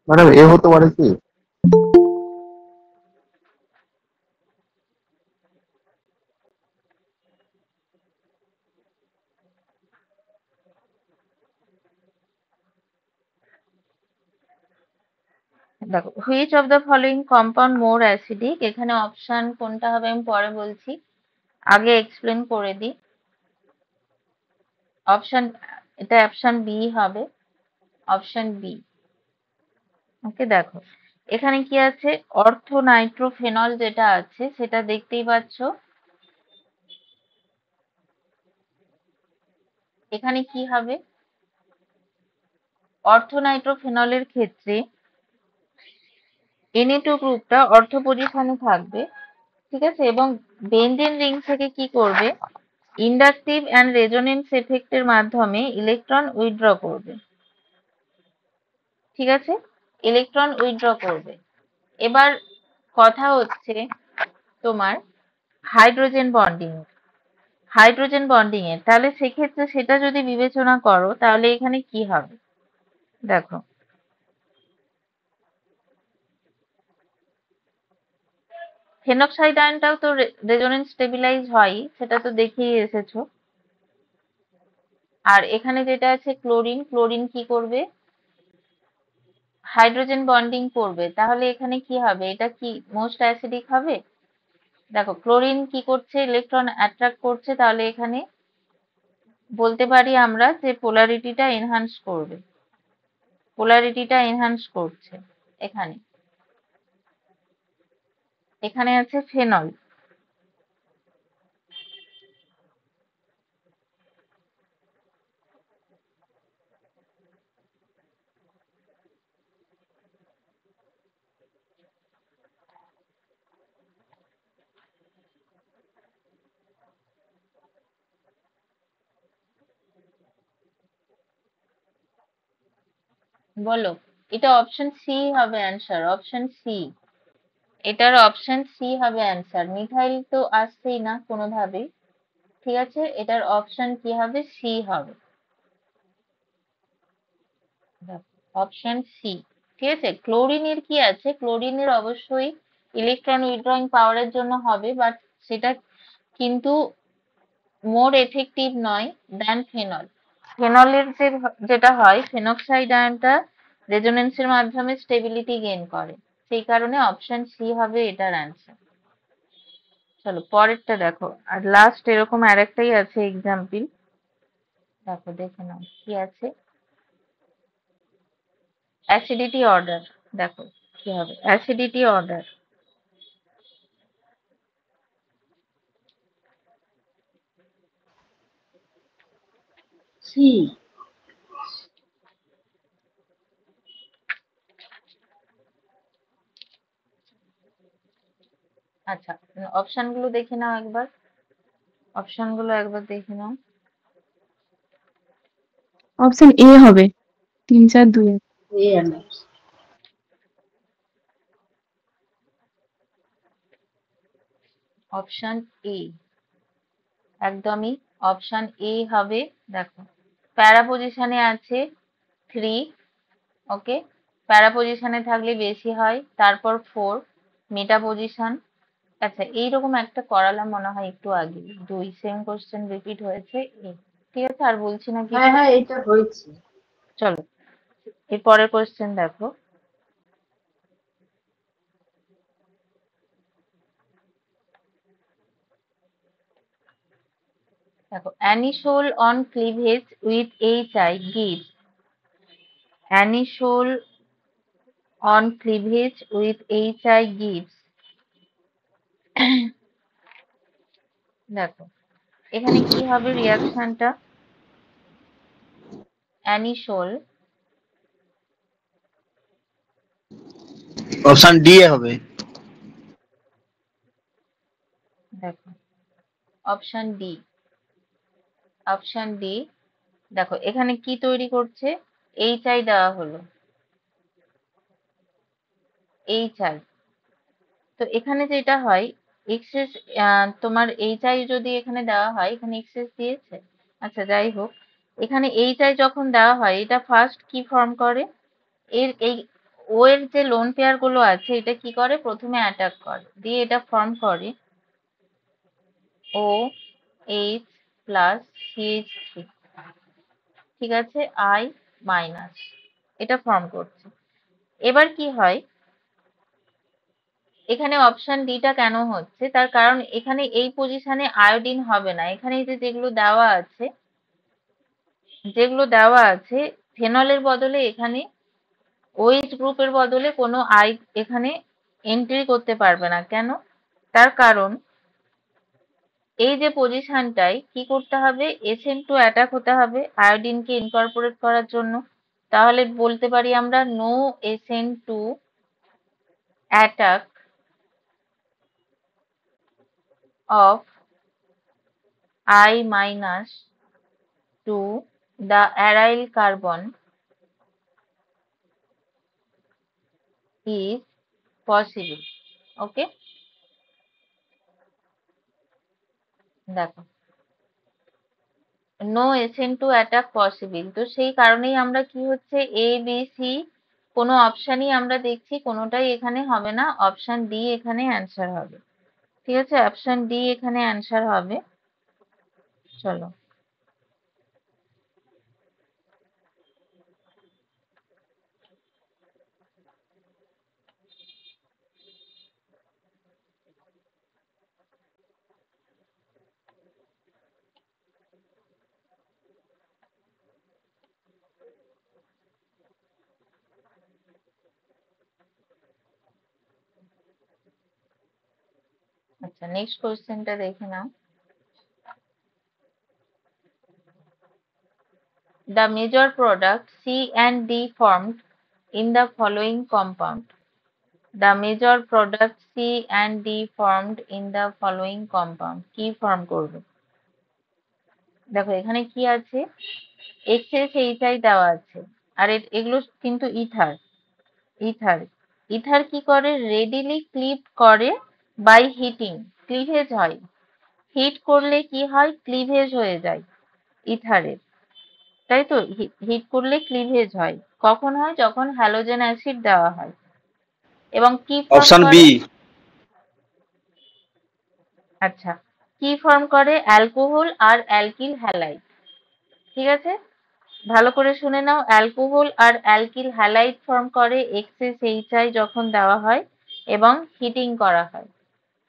ম্যাডাম এ হতে পারে কি? দেখো which of the following compound more acidic, এখানে অপশন কোনটা হবে আমি পরে বলছি, আগে এক্সপ্লেন করে দিই। অপশন, এটা অপশন বি হবে, অপশন বি। ওকে, দেখো এখানে কি আছে, অর্থোনাইট্রোফেনল যেটা আছে সেটা দেখতেই পাচ্ছ, এখানে কি হবে, অর্থোনাইট্রোফেনলের ক্ষেত্রে Na2 গ্রুপটা অর্থ পজিশনে থাকবে। ঠিক আছে, এবং বেনজিন রিং থেকে কি করবে, ইন্ডাকটিভ অ্যান্ড রেজোনেন্স এফেক্টের মাধ্যমে ইলেকট্রন উইথড্র করবে। ঠিক আছে, ইলেকট্রন উইথড্র করবে। এবার কথা হচ্ছে তোমার হাইড্রোজেন বন্ডিং, হাইড্রোজেন বন্ডিং এর, তাহলে সেক্ষেত্রে সেটা যদি বিবেচনা করো তাহলে এখানে কি হবে, দেখো ফেনক্সাইড আয়নটাও তো রেজোনেন্স স্টেবিলাইজ হয়, সেটা তো দেখেই এসেছো। আর এখানে যেটা আছে ক্লোরিন, ক্লোরিন কি করবে, হাইড্রোজেন বন্ডিং করবে, তাহলে এখানে কি হবে, এটা কি মোস্ট অ্যাসিডিক হবে? দেখো ক্লোরিন কি করছে, ইলেকট্রন অ্যাট্রাক্ট করছে, তাহলে এখানে বলতে পারি আমরা যে পোলারিটিটা এনহান্স করবে, পোলারিটিটা এনহান্স করছে। এখানে এখানে আছে ফেনল, বলো, এটা অপশন সি হবে অ্যান্সার, অপশন সি। এটার অপশন সি হবে অ্যান্সার, মিথাইল তো আসছেই না কোনোভাবেই। ঠিক আছে, এটার অপশন কি হবে, সি হবে, অপশন সি। ঠিক আছে, ক্লোরিনের কি আছে, ক্লোরিনের অবশ্যই ইলেকট্রন উইথড্রয়িং পাওয়ারের জন্য হবে, বাট সেটা কিন্তু মোর এফেক্টিভ নয় দ্যান ফেনল। ফেনলের যেটা হয়, ফেনক্সাইড আয়নটা রেজোনেন্সের মাধ্যমে স্টেবিলিটি গেইন করে, সেই কারণে অপশন সি হবে এটার অ্যান্সার। চলো পরেরটা দেখো, আর লাস্ট এরকম আরেকটাই আছে এক্সাম্পল, দেখো দেখে নাও কি আছে, অ্যাসিডিটি অর্ডার। দেখো কি হবে, অ্যাসিডিটি অর্ডার। সি। আচ্ছা, অপশন গুলো দেখে নাও একবার, অপশন গুলো একবার দেখে নাও। অপশন এ হবে, 3, 4, 2 1। এ এন্ড অপশন এ, একদমই অপশন এ হবে। দেখো প্যারা পজিশনে আছে 3, ওকে, প্যারা পজিশনে থাকলে বেশি হয়, তারপর 4 মেটা পজিশন। আচ্ছা এইরকম একটা করালাম মনে হয় একটু আগে, 2 সেম কোশ্চেন রিপিট হয়েছে। ঠিক আছে, আর বলছি না হ্যাঁ কিছু। হ্যাঁ এটা হয়েছে। চলো এর পরের কোয়েশ্চেন দেখো। দেখো, anisole on cleavage with HI gives anisole on cleavage with HI gives দেখো এখানে কি হবে রিয়াকশনটা? anisole অপশন ডি এ হবে। দেখো অপশন ডি, অপশন ডি। দেখো এখানে কি তৈরি করছে? HI দেওয়া হলো, HI। তো এখানে যেটা হয় এক্সেস, তোমার HI যদি এখানে দেওয়া হয়, এখানে এক্সেস দিয়েছে। আচ্ছা যাই হোক, এখানে HI যখন দেওয়া হয় এটা ফার্স্ট কি ফর্ম করে? এই ও এর যে লোন পেয়ার গুলো আছে এটা কি করে? প্রথমে অ্যাটাক করে, দিয়ে এটা ফর্ম করে OH প্লাস CH3, ঠিক আছে, I মাইনাস, এটা ফর্ম করছে। এবার কি হয়, এখানে অপশন ডিটা কেন হচ্ছে? তার কারণ এখানে এই পজিশনে আয়োডিন হবে না। এখানে যে যেগুলো দেওয়া আছে, যেগুলো দেওয়া আছে ফেনলের বদলে এখানে OH গ্রুপের বদলে কোনো এখানে এন্ট্রি করতে পারবে না। কেন? তার কারণ এই যে পজিশনটায় কি করতে হবে? SN2 অ্যাটাক হতে হবে আয়োডিনকে ইনকর্পোরেট করার জন্য। তাহলে বলতে পারি আমরা no SN2 attack of I minus to the aryl carbon is possible. Okay, দেখো নো SN2 অ্যাটাক পসিবল। তো সেই কারণেই আমরা কি হচ্ছে এ বি সি কোনো অপশনই আমরা দেখছি কোনোটাই এখানে হবে না, অপশন ডি এখানে অ্যান্সার হবে। ঠিক আছে, অপশন ডি এখানে অ্যান্সার হবে। চলো আচ্ছা নেক্সট কোয়েশ্চেনটা দেখে নাও। The major product C and D formed in the following compound. The major product C and D formed in the following compound. কি ফর্ম করবে? দেখো এখানে কি আছে, XSHI দেওয়া আছে, আর এগুলো কিন্তু ইথার। ইথার ইথার কি করে? রেডিলি ক্লিভ করে বাই হিটিং, ক্লিভেজ হয়। হিট করলে কি হয়? ক্লিভেজ হয়ে যায় ইথারের, তাই তো? হিট করলে ক্লিভেজ হয়। কখন হয়? যখন হ্যালোজেন অ্যাসিড দেওয়া হয়। এবং কি ফর্ম অপশন করে? বি। আচ্ছা, কি ফর্ম করে? অ্যালকোহল আর অ্যালকিল হ্যালাইড। ঠিক আছে, ভালো করে শুনে নাও, অ্যালকোহল আর অ্যালকিল হ্যালাইড ফর্ম করে XSHI যখন দেওয়া হয় এবং হিটিং করা হয়।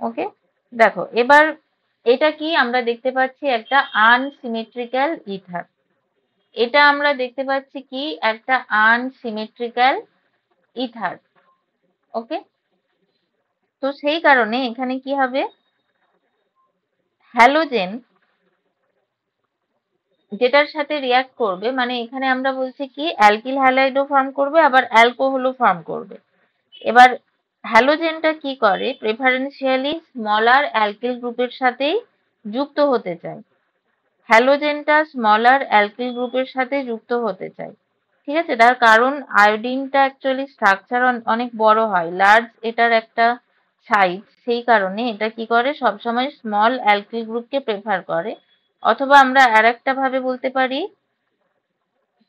ওকে, দেখো এবার এটা কি আমরা দেখতে পাচ্ছি? একটা আনসিমেট্রিক্যাল ইথার। এটা আমরা দেখতে পাচ্ছি কি? একটা আনসিমেট্রিক্যাল ইথার। ওকে, তো সেই কারণে এখানে কি হবে? হ্যালোজেন যেটার সাথে রিয়াক্ট করবে, মানে এখানে আমরা বলছি কি অ্যালকিল হ্যালাইডও ফর্ম করবে আবার অ্যালকোহলও ফর্ম করবে। এবার হ্যালোজেনটা কি করে? প্রেফারেন্সিয়ালি স্মলার অ্যালকিল গ্রুপের সাথেই যুক্ত হতে চায়। হ্যালোজেনটা স্মলার অ্যালকিল গ্রুপের সাথে যুক্ত হতে চায়। ঠিক আছে, তার কারণ আয়োডিনটা অ্যাকচুয়ালি স্ট্রাকচার অনেক বড় হয়, লার্জ এটার একটা সাইজ, সেই কারণে এটা কি করে? সবসময় স্মল অ্যালকিল গ্রুপকে প্রেফার করে। অথবা আমরা আরেকটা ভাবে বলতে পারি,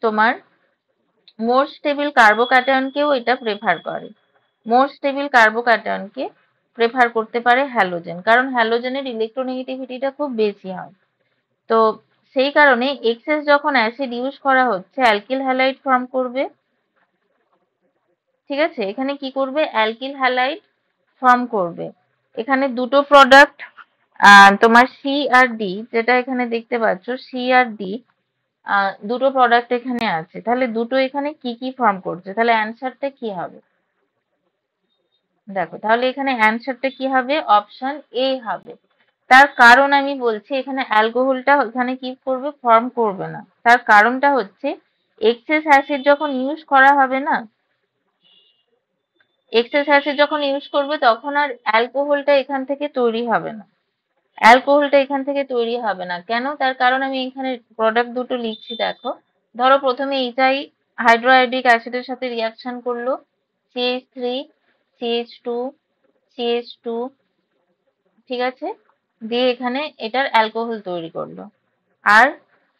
তোমার মোর স্টেবল কার্বোক্যাটায়নকেও এটা প্রেফার করে। মোর স্টেবল কার্বোক্যাটায়নকে প্রেফার করতে পারে হ্যালোজেন, কারণ হ্যালোজেনের ইলেকট্রোনেগেটিভিটিটা খুব বেশি হয়। তো সেই কারণে এক্সেস যখন অ্যাসিড ইউজ করা হচ্ছে অ্যালকিল হ্যালাইড ফর্ম করবে। ঠিক আছে, এখানে কি করবে, অ্যালকিল হ্যালাইড ফর্ম করবে। এখানে দুটো প্রোডাক্ট তোমার সি আর ডি, যেটা এখানে দেখতে পাচ্ছ সি আর ডি, দুটো প্রোডাক্ট এখানে আছে। তাহলে দুটো এখানে কি কি ফর্ম করছে, তাহলে অ্যান্সারটা কি হবে? দেখো, তাহলে এখানে অ্যান্সারটা কি হবে, অপশন এ হবে। তার কারণ আমি বলছি, এখানে অ্যালকোহলটা এখানে কি করবে, ফর্ম করবে না। তার কারণটা হচ্ছে এক্সেস অ্যাসিড যখন ইউজ করা হবে না, এক্সেস অ্যাসিড যখন ইউজ করবে তখন আর অ্যালকোহলটা এখান থেকে তৈরি হবে না। অ্যালকোহলটা এখান থেকে তৈরি হবে না কেন, তার কারণ আমি এখানে প্রোডাক্ট দুটো লিখছি। দেখো, ধরো প্রথমে এইটাই হাইড্রোআয়োডিক অ্যাসিডের সাথে রিয়াকশন করলো, CH3 CH2 CH2, ঠিক আছে, দিয়ে এখানে এটার অ্যালকোহল তৈরি করলো, আর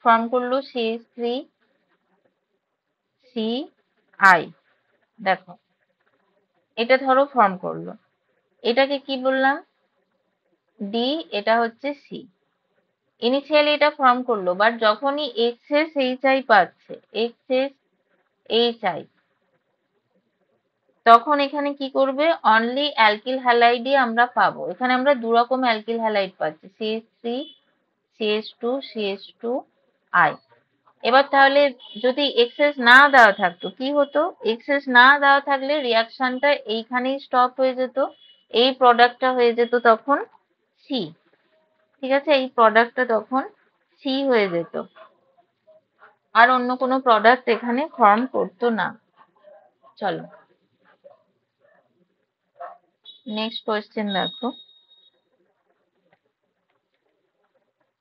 ফর্ম করলো CH3 CI। দেখো, এটা ধরো ফর্ম করলো, এটাকে কি বললাম, ডি, এটা হচ্ছে সি। ইনিশিয়ালি এটা ফর্ম করলো, বাট যখনই এক্সেস এইচআই পাচ্ছে, এক্সেস এইচআই, তখন এখানে কি করবে, অনলি অ্যালকিল হ্যালাইডই আমরা পাবো। এখানে আমরা দু রকম অ্যালকিল হ্যালাইড পাচ্ছি, CH3 CH2 CH2I। এবার তাহলে যদি এক্সেস না দেওয়া থাকতো কি হতো, এক্সেস না দেওয়া থাকলে রিয়াকশনটা এইখানেই স্টপ হয়ে যেত, এই প্রোডাক্টটা হয়ে যেত তখন সি। ঠিক আছে, এই প্রোডাক্টটা তখন সি হয়ে যেত, আর অন্য কোনো প্রোডাক্ট এখানে ফর্ম করতো না। চলো নেক্সট কোয়েশ্চেন দেখো,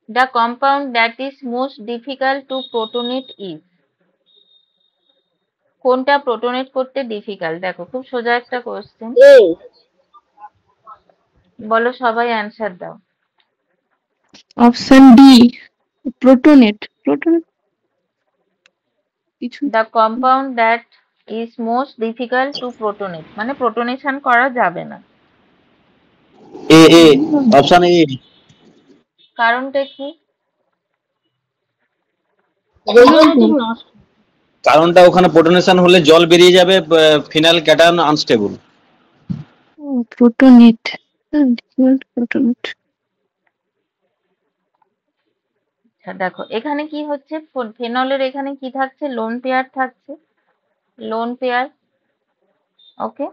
the compound that is most difficult to protonate is. কোনটা প্রোটোনেট করতে ডিফিকাল্ট? দেখো, খুব সোজা একটা কোয়েশ্চেন, A. বলো সবাই অ্যান্সার দাও। Option D, protonate. প্রোটোনেট কিছু the compound that is most difficult to protonate, মানে প্রোটোনেশন করা যাবে না। A option A. কারণটা কি? Regenerating নষ্ট। কারণটা ওখানে প্রোটনেশন হলে জল বেরিয়ে যাবে, ফিনাইল ক্যাটায়ন আনস্টেবল। প্রোটোনেট, প্রোটোনেট। আচ্ছা দেখো, এখানে কি হচ্ছে, ফেনলের এখানে কি থাকছে, লোন পেয়ার থাকছে, লোন পেয়ার। ওকে,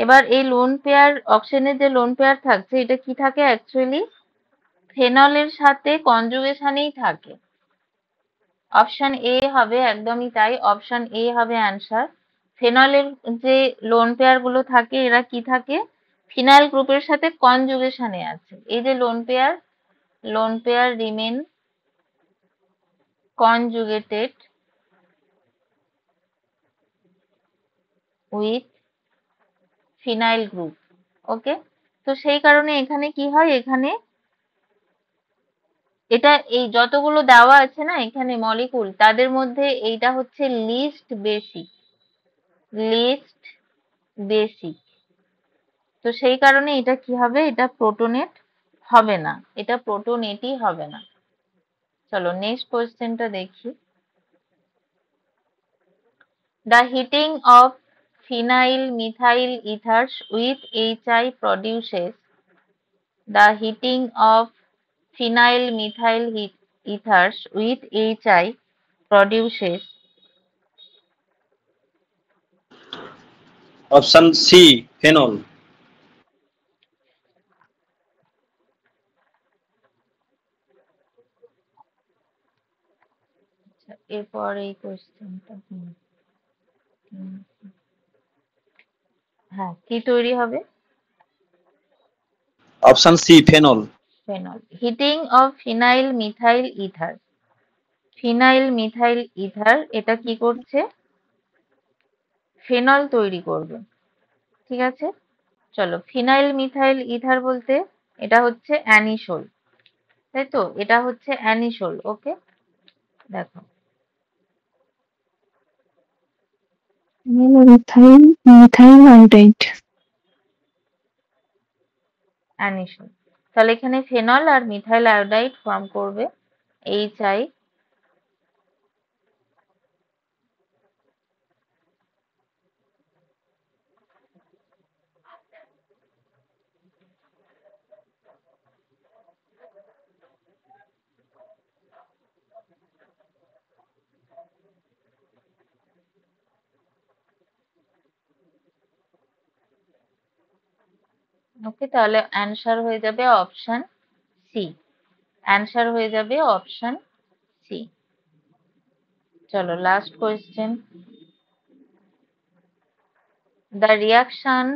এবার এই লোন পেয়ার, অক্সিজেনের যে লোন পেয়ার থাকছে, এটা কি থাকে অ্যাকচুয়ালি, ফেনলের সাথে কনজুগেশনেই থাকে। অপশন এ হবে, একদমই তাই, অপশন এ হবে অ্যান্সার। ফেনলের যে লোন পেয়ার গুলো থাকে, এরা কি থাকে, ফিনাইল গ্রুপের সাথে কনজুগেশনে আছে। এই যে lone pair remain conjugated with phenyl group. Okay, তো সেই কারণে এখানে কি হয়, এখানে এটা এই যতগুলো দেওয়া আছে না এখানে মলিকুল, তাদের মধ্যে এইটা হচ্ছে লিস্ট বেসিক, লিস্ট বেসিক। তো সেই কারণে এটা কি হবে, এটা প্রোটোনেট হবে না, এটা প্রোটোনেটই হবে না। চলো নেক্সট কোয়েশ্চেনটা দেখি, the heating of phenyl methyl ethers with HI produces, the heating of phenyl methyl ethers with HI produces, option C, phenol. এরপর এই কোয়েশ্চেনটা হ্যাঁ, কি তৈরি হবে, option C, phenol. Phenol. Heating of phenyl methyl ether, phenyl methyl ether এটা কি করছে, ফেনল তৈরি করবে। ঠিক আছে, চলো, ফিনাইল মিথাইল ইথার বলতে এটা হচ্ছে অ্যানিসোল, তাই তো, এটা হচ্ছে অ্যানিসোল। ওকে, দেখো, মিথাইল, মিথাইল আয়োডাইড। অ্যানিসোল। তাহলে এখানে ফেনল আর মিথাইল আয়োডাইড ফর্ম করবে HI ওকে, তাহলে অ্যান্সার হয়ে যাবে অপশন সি। অ্যান্সার হয়ে যাবে অপশন সি। চলো লাস্ট কোয়েশ্চেন। দ্য রিয়াকশন,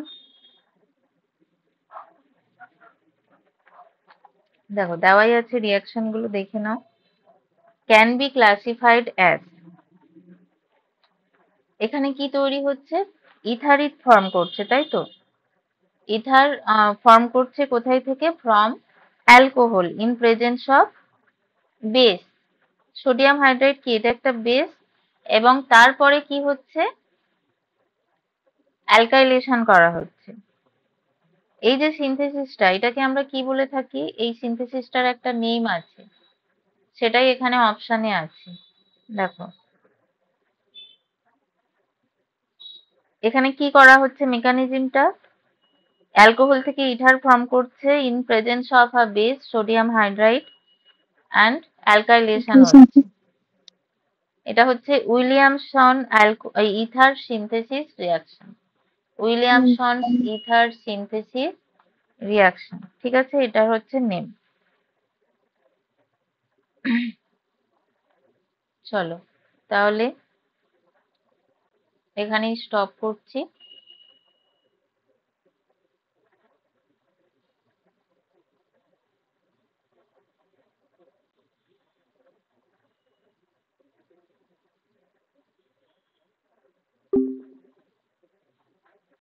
দেখো দেওয়াই আছে, রিয়াকশন গুলো দেখে নাও। ক্যান বি ক্লাসিফাইড অ্যাজ, এখানে কি তৈরি হচ্ছে? ইথারিক ফর্ম করছে, তাই তো? ইথার ফর্ম করছে কোথায় থেকে? From alcohol in presence of base. Sodium hydride কি? এটা একটা বেস, এবং তারপরে কি হচ্ছে? অ্যালকাইলেশন করা হচ্ছে। এই যে সিনথেসিসটা, এটাকে আমরা কি বলে থাকি? এই সিনথেসিসটার একটা নেম আছে, সেটাই এখানে অপশানে আছে। দেখো এখানে কি করা হচ্ছে, মেকানিজমটা? অ্যালকোহল থেকে ইথার ফর্ম করছে in presence of a base sodium hydride and alkylation হচ্ছে। এটা হচ্ছে Williamson ether synthesis reaction. Williamson ether synthesis reaction, ঠিক আছে? এটা হচ্ছে নেম। চলো তাহলে এখানেই স্টপ করছি।